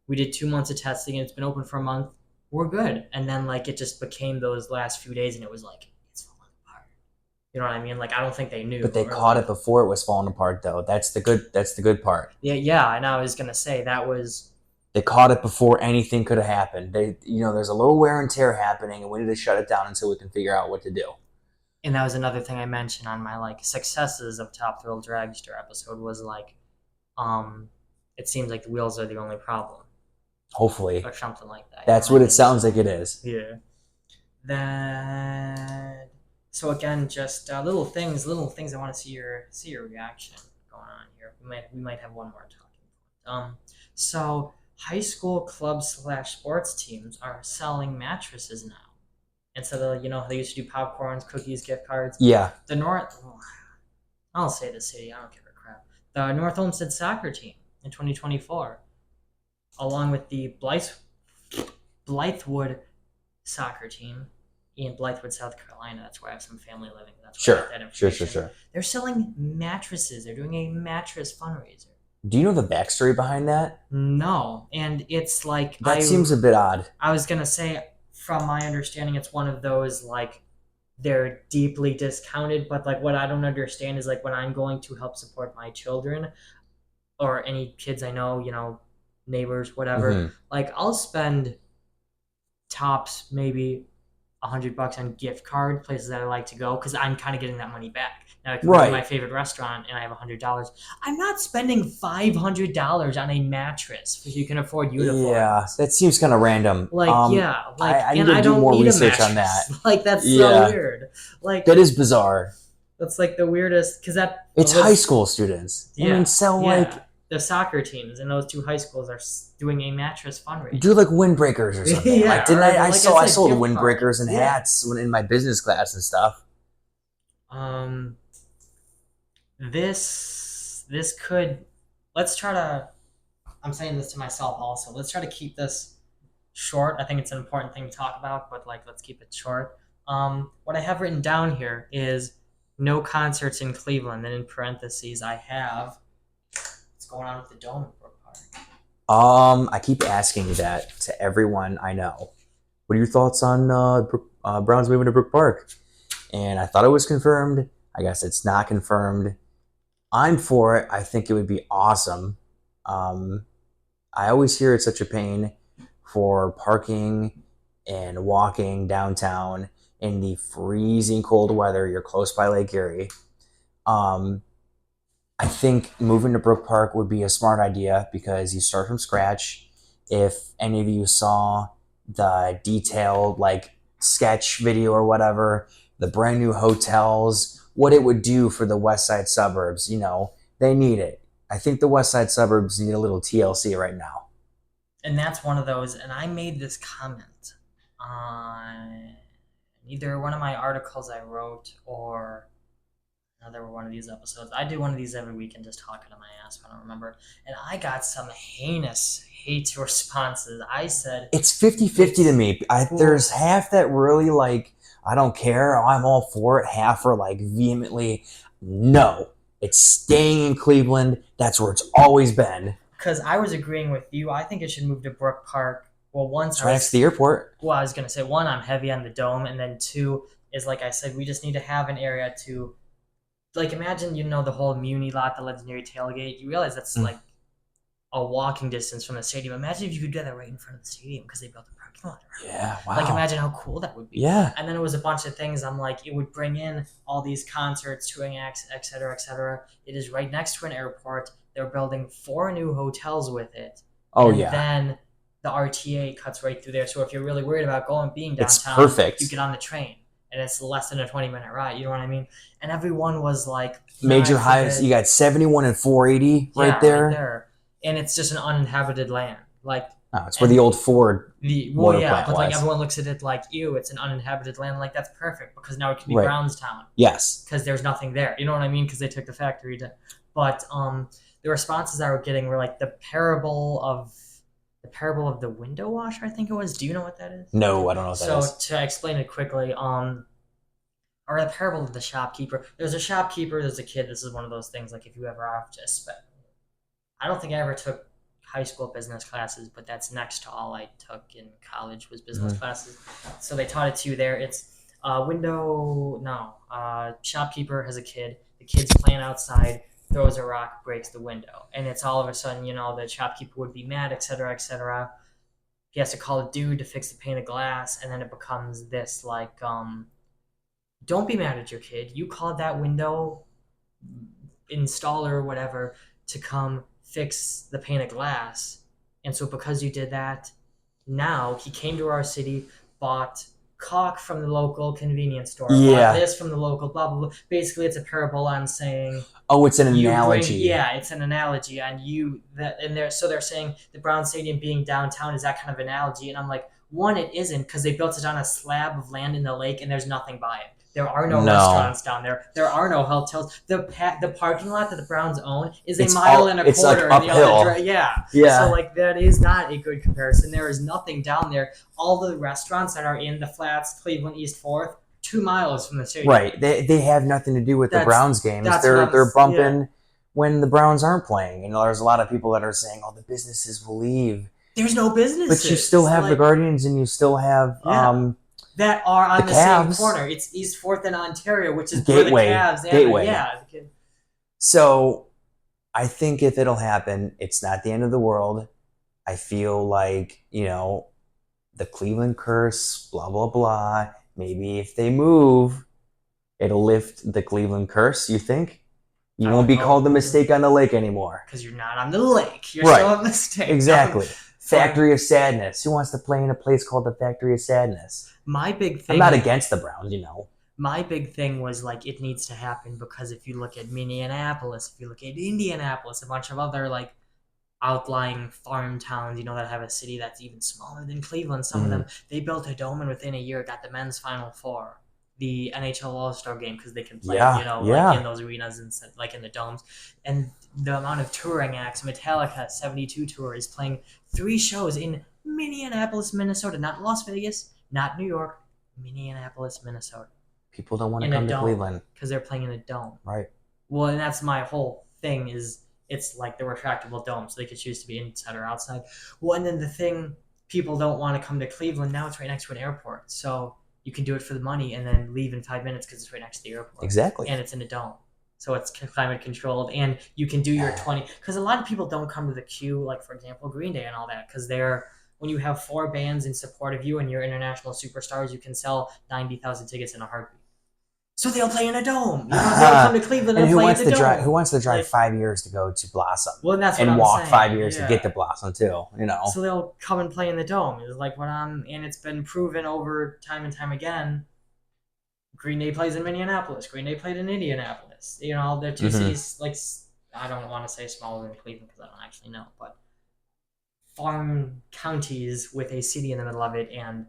we did 2 months of testing and it's been open for a month. We're good. And then it just became those last few days and it was it's falling apart. You know what I mean? I don't think they knew. But they caught it before it was falling apart though. That's the good part. Yeah, and I was gonna say they caught it before anything could have happened. There's a little wear and tear happening and we need to shut it down until we can figure out what to do. And that was another thing I mentioned on my successes of Top Thrill Dragster episode was it seems like the wheels are the only problem. Hopefully. Or something like that. That's what it sounds like it is. Yeah. So again, just little things I want to see your reaction going on here. We might have one more talking point. So high school clubs/sports teams are selling mattresses now. Instead of they used to do popcorns, cookies, gift cards. Yeah. I'll say the city, I don't give a crap. The North Olmsted soccer team in 2024, along with the Blythewood soccer team in Blythewood, South Carolina. That's where I have some family living. That's where I get that information. Sure. They're selling mattresses. They're doing a mattress fundraiser. Do you know the backstory behind that? No, and it's that seems a bit odd. I was gonna say, from my understanding, it's one of those they're deeply discounted, but what I don't understand is when I'm going to help support my children or any kids I know, neighbors, whatever, I'll spend tops maybe $100 on gift card places that I like to go because I'm kind of getting that money back. Now I can go to my favorite restaurant and I have $100. I'm not spending $500 on a mattress if you can afford uniforms. Yeah, that seems kind of random. I need to do more research on that. That's so weird. That is bizarre. That's like the weirdest because that It's was- high school students. I mean, so like the soccer teams in those two high schools are doing a mattress fundraiser. do like windbreakers or something. Yeah, like didn't or I like I saw I said, sold gift windbreakers cards. and Yeah. hats in my business class and stuff. This could, let's try to, I'm saying this to myself also, let's try to keep this short. I think it's an important thing to talk about, but like let's keep it short. What I have written down here is no concerts in Cleveland, and in parentheses I have what's going on with the Dome at Brook Park. I keep asking that to everyone I know. What are your thoughts on Browns moving to Brook Park? And I thought it was confirmed. I guess it's not confirmed. I'm for it. I think it would be awesome. I always hear it's such a pain for parking and walking downtown in the freezing cold weather. You're close by Lake Erie. I think moving to Brook Park would be a smart idea because you start from scratch. If any of you saw the detailed like sketch video or whatever, the brand new hotels, what it would do for the West Side suburbs, they need it. I think the West Side suburbs need a little TLC right now. And that's one of those, and I made this comment on either one of my articles I wrote or another one of these episodes. I do one of these every week and just talking to my ass, I don't remember. And I got some heinous hate responses. I said... It's 50-50 to me. There's half that really like, I don't care, I'm all for it. Half are like vehemently, no, it's staying in Cleveland. That's where it's always been. Because I was agreeing with you. I think it should move to Brook Park. Well, once right next to the airport. Well, I was going to say, one, I'm heavy on the Dome. And then two is, like I said, we just need to have an area to, like, imagine, the whole Muni lot, the legendary tailgate. You realize that's like a walking distance from the stadium. Imagine if you could do that right in front of the stadium because they built a parking lot around it. Yeah, wow. Like, imagine how cool that would be. Yeah. And then it was a bunch of things. I'm like, it would bring in all these concerts, touring acts, et cetera, et cetera. It is right next to an airport. They're building 4 new hotels with it. Oh, and yeah. Then the RTA cuts right through there. So if you're really worried about being downtown, it's perfect. You get on the train. And it's less than a 20-minute ride. You know what I mean? And everyone was like... Major highways. You got 71 and 480 right there. Right there. And it's just an uninhabited land. Like... Oh, it's where the old Ford water plant but was. like everyone looks at it like, ew, it's an uninhabited land. Like, that's perfect because now it can be Brownstown. Yes. Because there's nothing there. You know what I mean? Because they took the factory to... But the responses I were getting were like the parable of the window washer, I think it was. Do you know what that is? No, I don't know what that is. So to explain it quickly, or the parable of the shopkeeper. There's a shopkeeper, there's a kid. This is one of those things, like if you ever have to I don't think I ever took high school business classes, but that's next to all I took in college was business classes. So they taught it to you there. It's shopkeeper has a kid. The kid's playing outside, throws a rock, breaks the window. And it's all of a sudden, the shopkeeper would be mad, et cetera, et cetera. He has to call a dude to fix the pane of glass, and then it becomes this, like, don't be mad at your kid. You called that window installer or whatever to come fix the pane of glass. And so because you did that, now he came to our city, bought caulk from the local convenience store, bought this from the local blah, blah, blah. Basically, it's a parable on saying... Oh, it's an analogy. It's an analogy. So they're saying the Brown Stadium being downtown is that kind of analogy. And I'm like, one, it isn't because they built it on a slab of land in the lake and there's nothing by it. There are no restaurants down there. There are no hotels. The parking lot that the Browns own is a mile and a quarter. Like uphill. Yeah. So like that is not a good comparison. There is nothing down there. All the restaurants that are in the Flats, Cleveland, East 4th, 2 miles from the stadium. Right. They have nothing to do with the Browns games. They're bumping when the Browns aren't playing. There's a lot of people that are saying, "Oh, the businesses will leave." There's no businesses. But you still have the Guardians, and you still have that are on the same Cavs. corner. It's East 4th and Ontario, which is Gateway. where the Cavs. Gateway. So I think if it'll happen, it's not the end of the world. I feel like, the Cleveland curse, blah, blah, blah. Maybe if they move, it'll lift the Cleveland curse, you think? You won't be called the mistake on the lake anymore. Because you're not on the lake. You're still a mistake. Exactly. Factory of Sadness. Who wants to play in a place called the Factory of Sadness? My big thing... I'm not against the Browns, My big thing was like it needs to happen because if you look at Minneapolis, if you look at Indianapolis, a bunch of other like outlying farm towns, that have a city that's even smaller than Cleveland. Some of them, they built a dome and within a year got the men's Final Four, the NHL All-Star game, because they can play, like in those arenas and like in the domes. And the amount of touring acts, Metallica 72 tour is playing 3 shows in Minneapolis, Minnesota, not Las Vegas, not New York, Minneapolis, Minnesota. People don't want to come to Cleveland because they're playing in a dome. Right. Well, and that's my whole thing is it's like the retractable dome, so they could choose to be inside or outside. Well, and then the thing, people don't want to come to Cleveland. Now it's right next to an airport, so you can do it for the money and then leave in 5 minutes because it's right next to the airport. Exactly. And it's in a dome. So it's climate controlled, and you can do your 20. Because a lot of people don't come to the queue, like, for example, Green Day and all that, because when you have 4 bands in support of you and you're international superstars, you can sell 90,000 tickets in a heartbeat. So they'll play in a dome. They'll come to Cleveland and play in the dome. Who wants to drive 5 years to go to Blossom? Well, that's what I'm walk saying. 5 years to get to Blossom too. So they'll come and play in the dome. It's like and it's been proven over time and time again. Green Day plays in Minneapolis. Green Day played in Indianapolis. They're 2 cities, like, I don't want to say smaller than Cleveland because I don't actually know, but farm counties with a city in the middle of it, and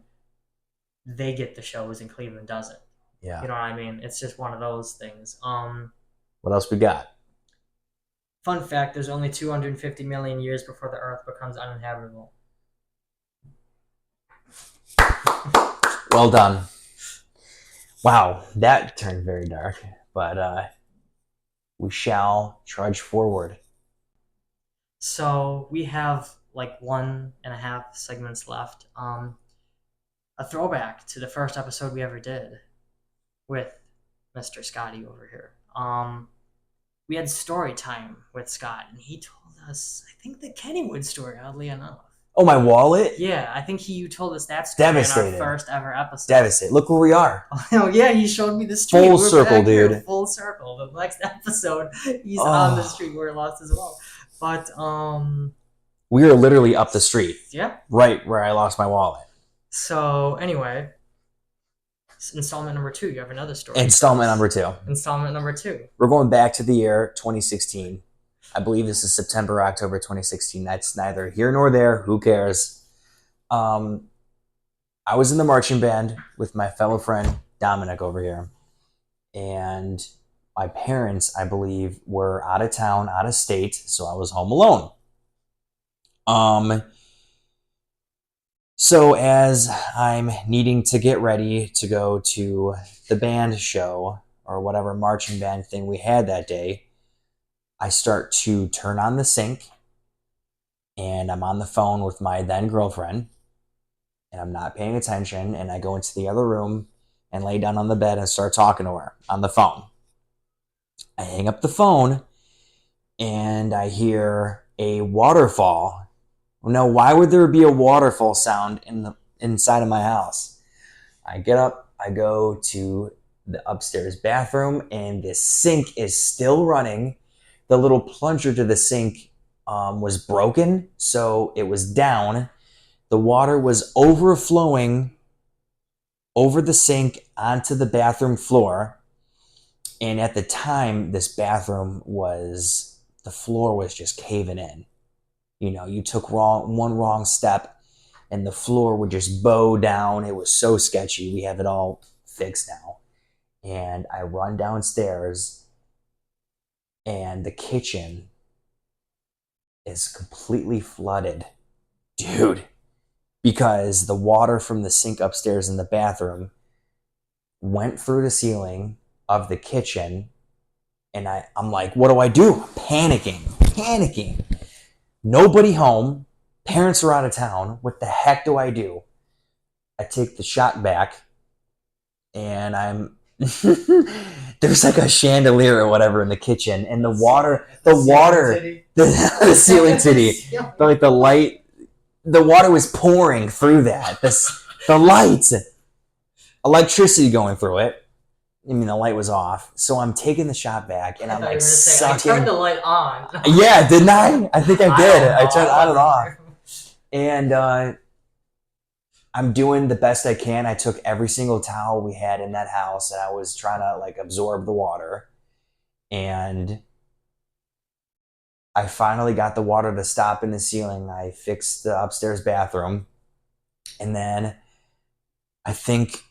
they get the shows and Cleveland doesn't. Yeah. You know what I mean? It's just one of those things. What else we got? Fun fact, there's only 250 million years before the Earth becomes uninhabitable. Well done. Wow, that turned very dark. But we shall trudge forward. So we have like 1.5 segments left. A throwback to the first episode we ever did with Mr. Scottie over here. We had story time with Scott, and he told us, I think, the Kennywood story, oddly enough. Oh, my wallet? Yeah, I think you told us that story in our first ever episode. Devastated. Look where we are. Oh, yeah, he showed me the street. Full circle, dude. Here, full circle. The next episode, he's on the street where he lost as well. But, we are literally up the street. Yeah. Right where I lost my wallet. So, anyway, installment number 2. You have another story. Installment number 2. Installment number 2. We're going back to the year 2016. I believe this is September, October 2016. That's neither here nor there. Who cares? I was in the marching band with my fellow friend, Dominic, over here. And my parents, I believe, were out of town, out of state, so I was home alone. So as I'm needing to get ready to go to the band show or whatever marching band thing we had that day, I start to turn on the sink, and I'm on the phone with my then girlfriend, and I'm not paying attention, and I go into the other room and lay down on the bed and start talking to her on the phone. I hang up the phone, and I hear a waterfall. Now, why would there be a waterfall sound inside of my house? I get up, I go to the upstairs bathroom, and the sink is still running. The little plunger to the sink was broken, so it was down. The water was overflowing over the sink onto the bathroom floor. And at the time, this bathroom the floor was just caving in. You took one wrong step and the floor would just bow down. It was so sketchy. We have it all fixed now. And I run downstairs, and the kitchen is completely flooded. Dude, because the water from the sink upstairs in the bathroom went through the ceiling of the kitchen, and I'm like, what do I do? Panicking. Nobody home. Parents are out of town. What the heck do I do? I take the shot back, and there's like a chandelier or whatever in the kitchen, and the ceiling titty, like the light, the water was pouring through that. The lights, electricity going through it. I mean, the light was off, so I'm taking the shot back, and I'm like sucking. I turned the light on. Yeah, didn't I? I think I did. I turned on and off, and I'm doing the best I can. I took every single towel we had in that house and I was trying to like absorb the water. And I finally got the water to stop in the ceiling. I fixed the upstairs bathroom. And then I think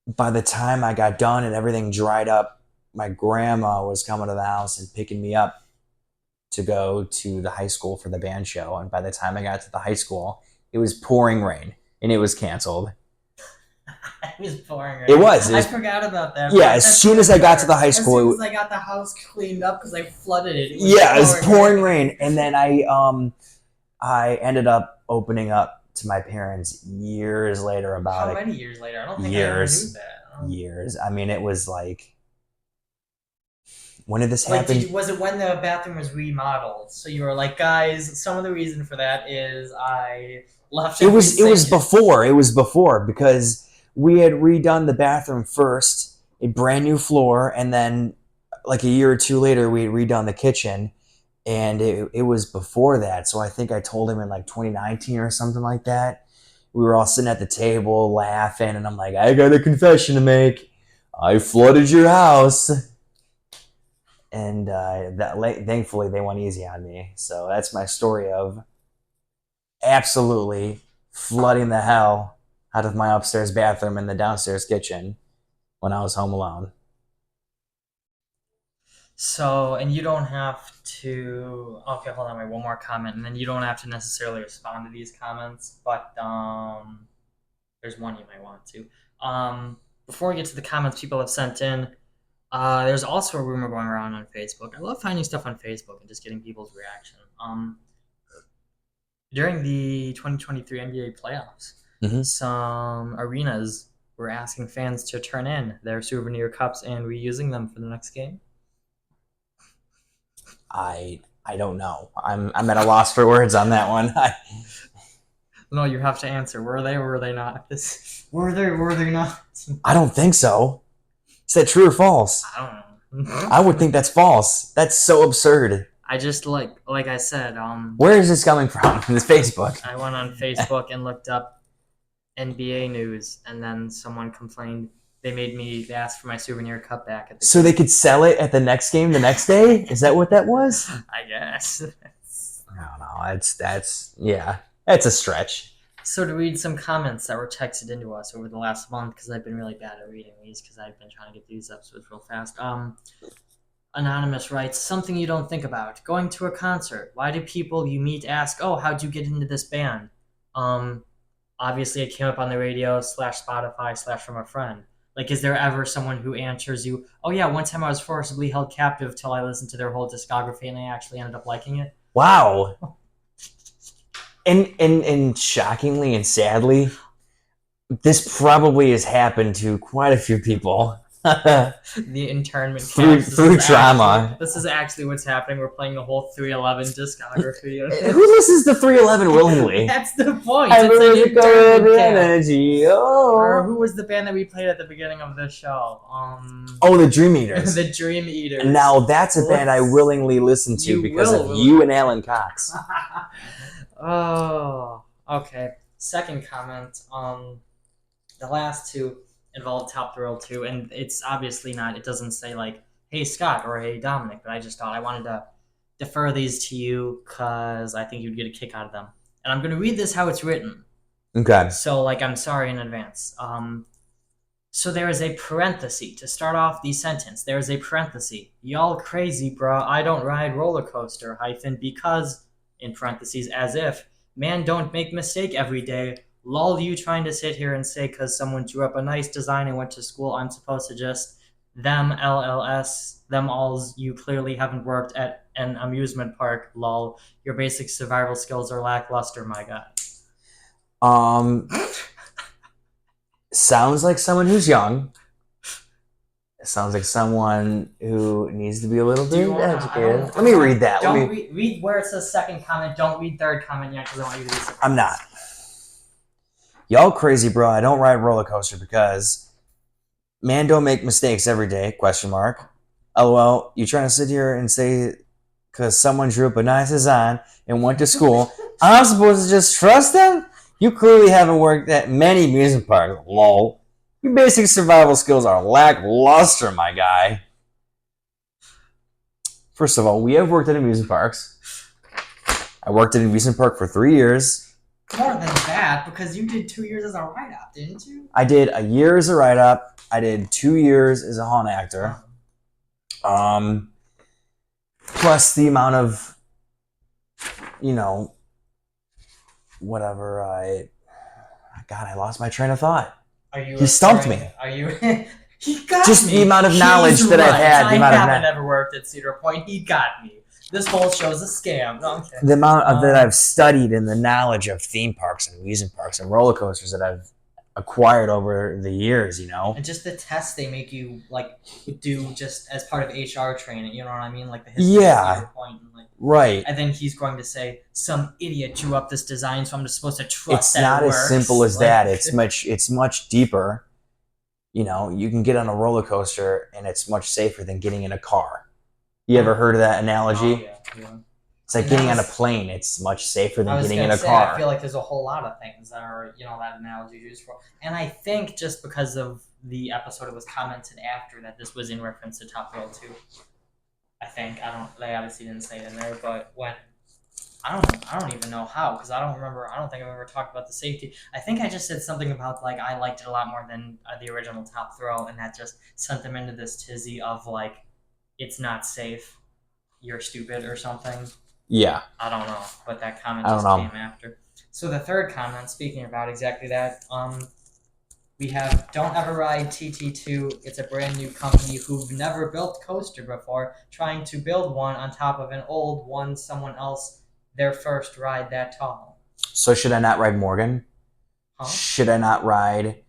by the time I got done and everything dried up, my grandma was coming to the house and picking me up to go to the high school for the band show. And by the time I got to the high school, it was pouring rain and it was canceled. It was pouring rain. It was. I forgot about that. Yeah, as soon as I got to the high school, as soon as I got the house cleaned up because I flooded it. It was pouring rain. And then I ended up opening up to my parents years later about it. How many years later? I don't think Years. I ever knew that. Years. I mean, it was like, when did this Like, happen? was it when the bathroom was remodeled? So you were like, guys, some of the reason for that is I left. It was before. It was before because we had redone the bathroom first, a brand new floor, and then like a year or two later, we had redone the kitchen, and it was before that. So I think I told him in like 2019 or something like that. We were all sitting at the table laughing, and I'm like, I got a confession to make. I flooded your house. And thankfully, they went easy on me. So that's my story of absolutely flooding the hell out of my upstairs bathroom and the downstairs kitchen when I was home alone. So, and you don't have to. Okay, hold on, wait, one more comment, and then you don't have to necessarily respond to these comments, but there's one you might want to. Before we get to the comments people have sent in, there's also a rumor going around on Facebook. I love finding stuff on Facebook and just getting people's reaction. During the 2023 NBA playoffs, some arenas were asking fans to turn in their souvenir cups and reusing them for the next game. I don't know. I'm at a loss for words on that one. No, you have to answer. Were they or were they not? Were they or were they not? I don't think so. Is that true or false? I don't know. I would think that's false. That's so absurd. I just like I said, Where is this coming from? This Facebook. I went on Facebook and looked up NBA news, and then someone complained they asked for my souvenir cup back at the So they could sell it at the next game the next day? Is that what that was? I guess. I don't know. That's a stretch. So to read some comments that were texted into us over the last month, because I've been really bad at reading these because I've been trying to get these episodes real fast. Anonymous writes, something you don't think about. Going to a concert. Why do people you meet ask, oh, how'd you get into this band? Obviously it came up on the radio /Spotify / from a friend. Like, is there ever someone who answers you, oh yeah, one time I was forcibly held captive till I listened to their whole discography and I actually ended up liking it? Wow. And shockingly and sadly, this probably has happened to quite a few people. The internment camps. Through trauma. This is actually what's happening. We're playing the whole 311 discography. Who listens to 311 willingly? That's the point. I It's an internment camp. energy. Or Oh. who was the band that we played at the beginning of the show? Oh, the Dream Eaters. The Dream Eaters. Now that's a band I willingly listen to You because will of you and Alan Cox. Oh, okay. Second comment. The last two involved Top Thrill 2, and it's obviously not, it doesn't say like, hey Scott or hey Dominic, but I just thought I wanted to defer these to you because I think you'd get a kick out of them. And I'm going to read this how it's written. Okay. So, like, I'm sorry in advance. So there is a parenthesis to start off the sentence. There is a parenthesis. Y'all crazy, bruh. I don't ride roller coaster, because, in parentheses, as if, man don't make mistake every day. Lol, you trying to sit here and say because someone drew up a nice design and went to school, I'm supposed to just them LLS, them alls, you clearly haven't worked at an amusement park, lol. Your basic survival skills are lackluster, my guy. Sounds like someone who's young. Sounds like someone who needs to be a little bit educated. Let me read that. Don't read where it says second comment. Don't read third comment yet because I want you to read second. I'm not. Y'all crazy, bro. I don't ride roller coaster because man don't make mistakes every day, ? LOL, you trying to sit here and say because someone drew up a nice design and went to school, I'm supposed to just trust them? You clearly haven't worked at many amusement parks. Lol. Your basic survival skills are lackluster, my guy. First of all, we have worked at amusement parks. I worked at an amusement park for 3 years. More than that, because you did 2 years as a write-up, didn't you? I did a year as a write-up. I did 2 years as a haunt actor. Plus the amount of, whatever God, I lost my train of thought. He stumped me. Are you? He got Just me. the amount of knowledge He's that I've right. had. The amount I of haven't ever worked at Cedar Point. He got me. This whole show's a scam. No, I'm kidding. the amount of that I've studied and the knowledge of theme parks and amusement parks and roller coasters that I've acquired over the years, And just the tests they make you do just as part of HR training. You know what I mean? Like the history of Cedar Point. And, right. And then he's going to say some idiot drew up this design, so I'm just supposed to trust It's that not it as works. simple as that. It's much deeper. You can get on a roller coaster and it's much safer than getting in a car. You ever heard of that analogy? Oh, yeah. It's like getting on a plane. It's much safer than getting in a I car. feel like there's a whole lot of things that are, that analogy used for. And I think just because of the episode, it was commented after that this was in reference to Top Thrill 2. I think. They obviously didn't say it in there, but I don't even know how, because I don't think I've ever talked about the safety. I think I just said something about, I liked it a lot more than the original Top Thrill, and that just sent them into this tizzy of, it's not safe, you're stupid, or something. Yeah. I don't know, but that comment just came after. So the third comment, speaking about exactly that, we have Don't Ever Ride TT2. It's a brand new company who've never built a coaster before, trying to build one on top of an old one, someone else, their first ride that tall. So should I not ride Morgan? Huh? Should I not ride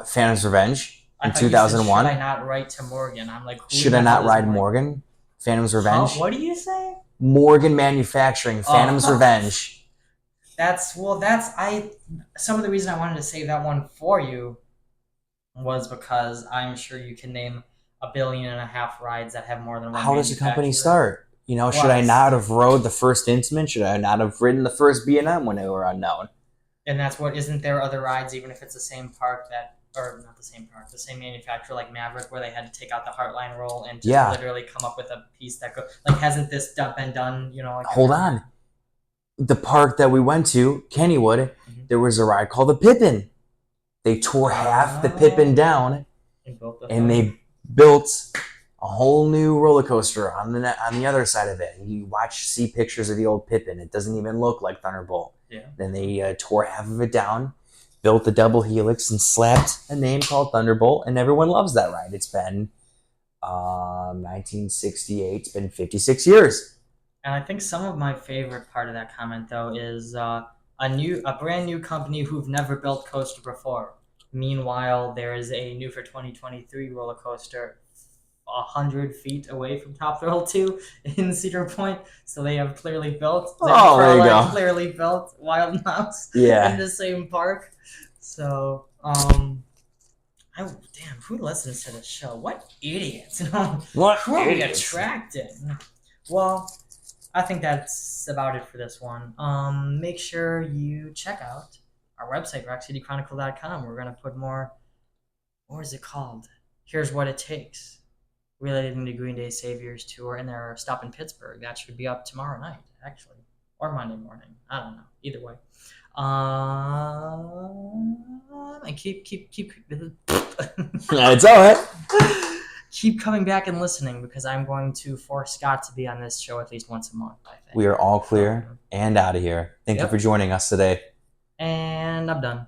Phantom's Revenge in 2001? Should I not write to Morgan? I'm like, should I not ride Morgan? Phantom's Revenge? Huh? What do you say? Morgan Manufacturing, Phantom's Revenge. Some of the reason I wanted to save that one for you was because I'm sure you can name 1.5 billion rides that have more than one. How does a company start? Should I not have rode the first Intamin? Should I not have ridden the first B&M when they were unknown? And that's what, isn't there other rides, even if it's the same park or not the same park, the same manufacturer, like Maverick, where they had to take out the Heartline roll and just literally come up with a piece that goes, hasn't this been done, Hold on. The park that we went to, Kennywood, there was a ride called the Pippin. They tore half the Pippin down, and they built a whole new roller coaster on the other side of it. You see pictures of the old Pippin. It doesn't even look like Thunderbolt. Yeah. Then they tore half of it down, built the double helix, and slapped a name called Thunderbolt, and everyone loves that ride. It's been 1968. It's been 56 years. And I think some of my favorite part of that comment, though, is a brand new company who've never built coaster before. Meanwhile, there is a new for 2023 roller coaster 100 feet away from Top Thrill 2 in Cedar Point, so they have clearly built. There you go. Clearly built Wild Mouse in the same park. So, who listens to the show? What idiots? Who are we attracting? Well, I think that's about it for this one. Make sure you check out our website, rockcitychronicle.com. We're gonna put more. What is it called? Here's What It Takes, relating to Green Day Saviors tour and their stop in Pittsburgh. That should be up tomorrow night, actually, or Monday morning. I don't know. Either way. And keep. It's all right. Keep coming back and listening, because I'm going to force Scott to be on this show at least once a month, I think. We are all clear and out of here. Thank you for joining us today. And I'm done.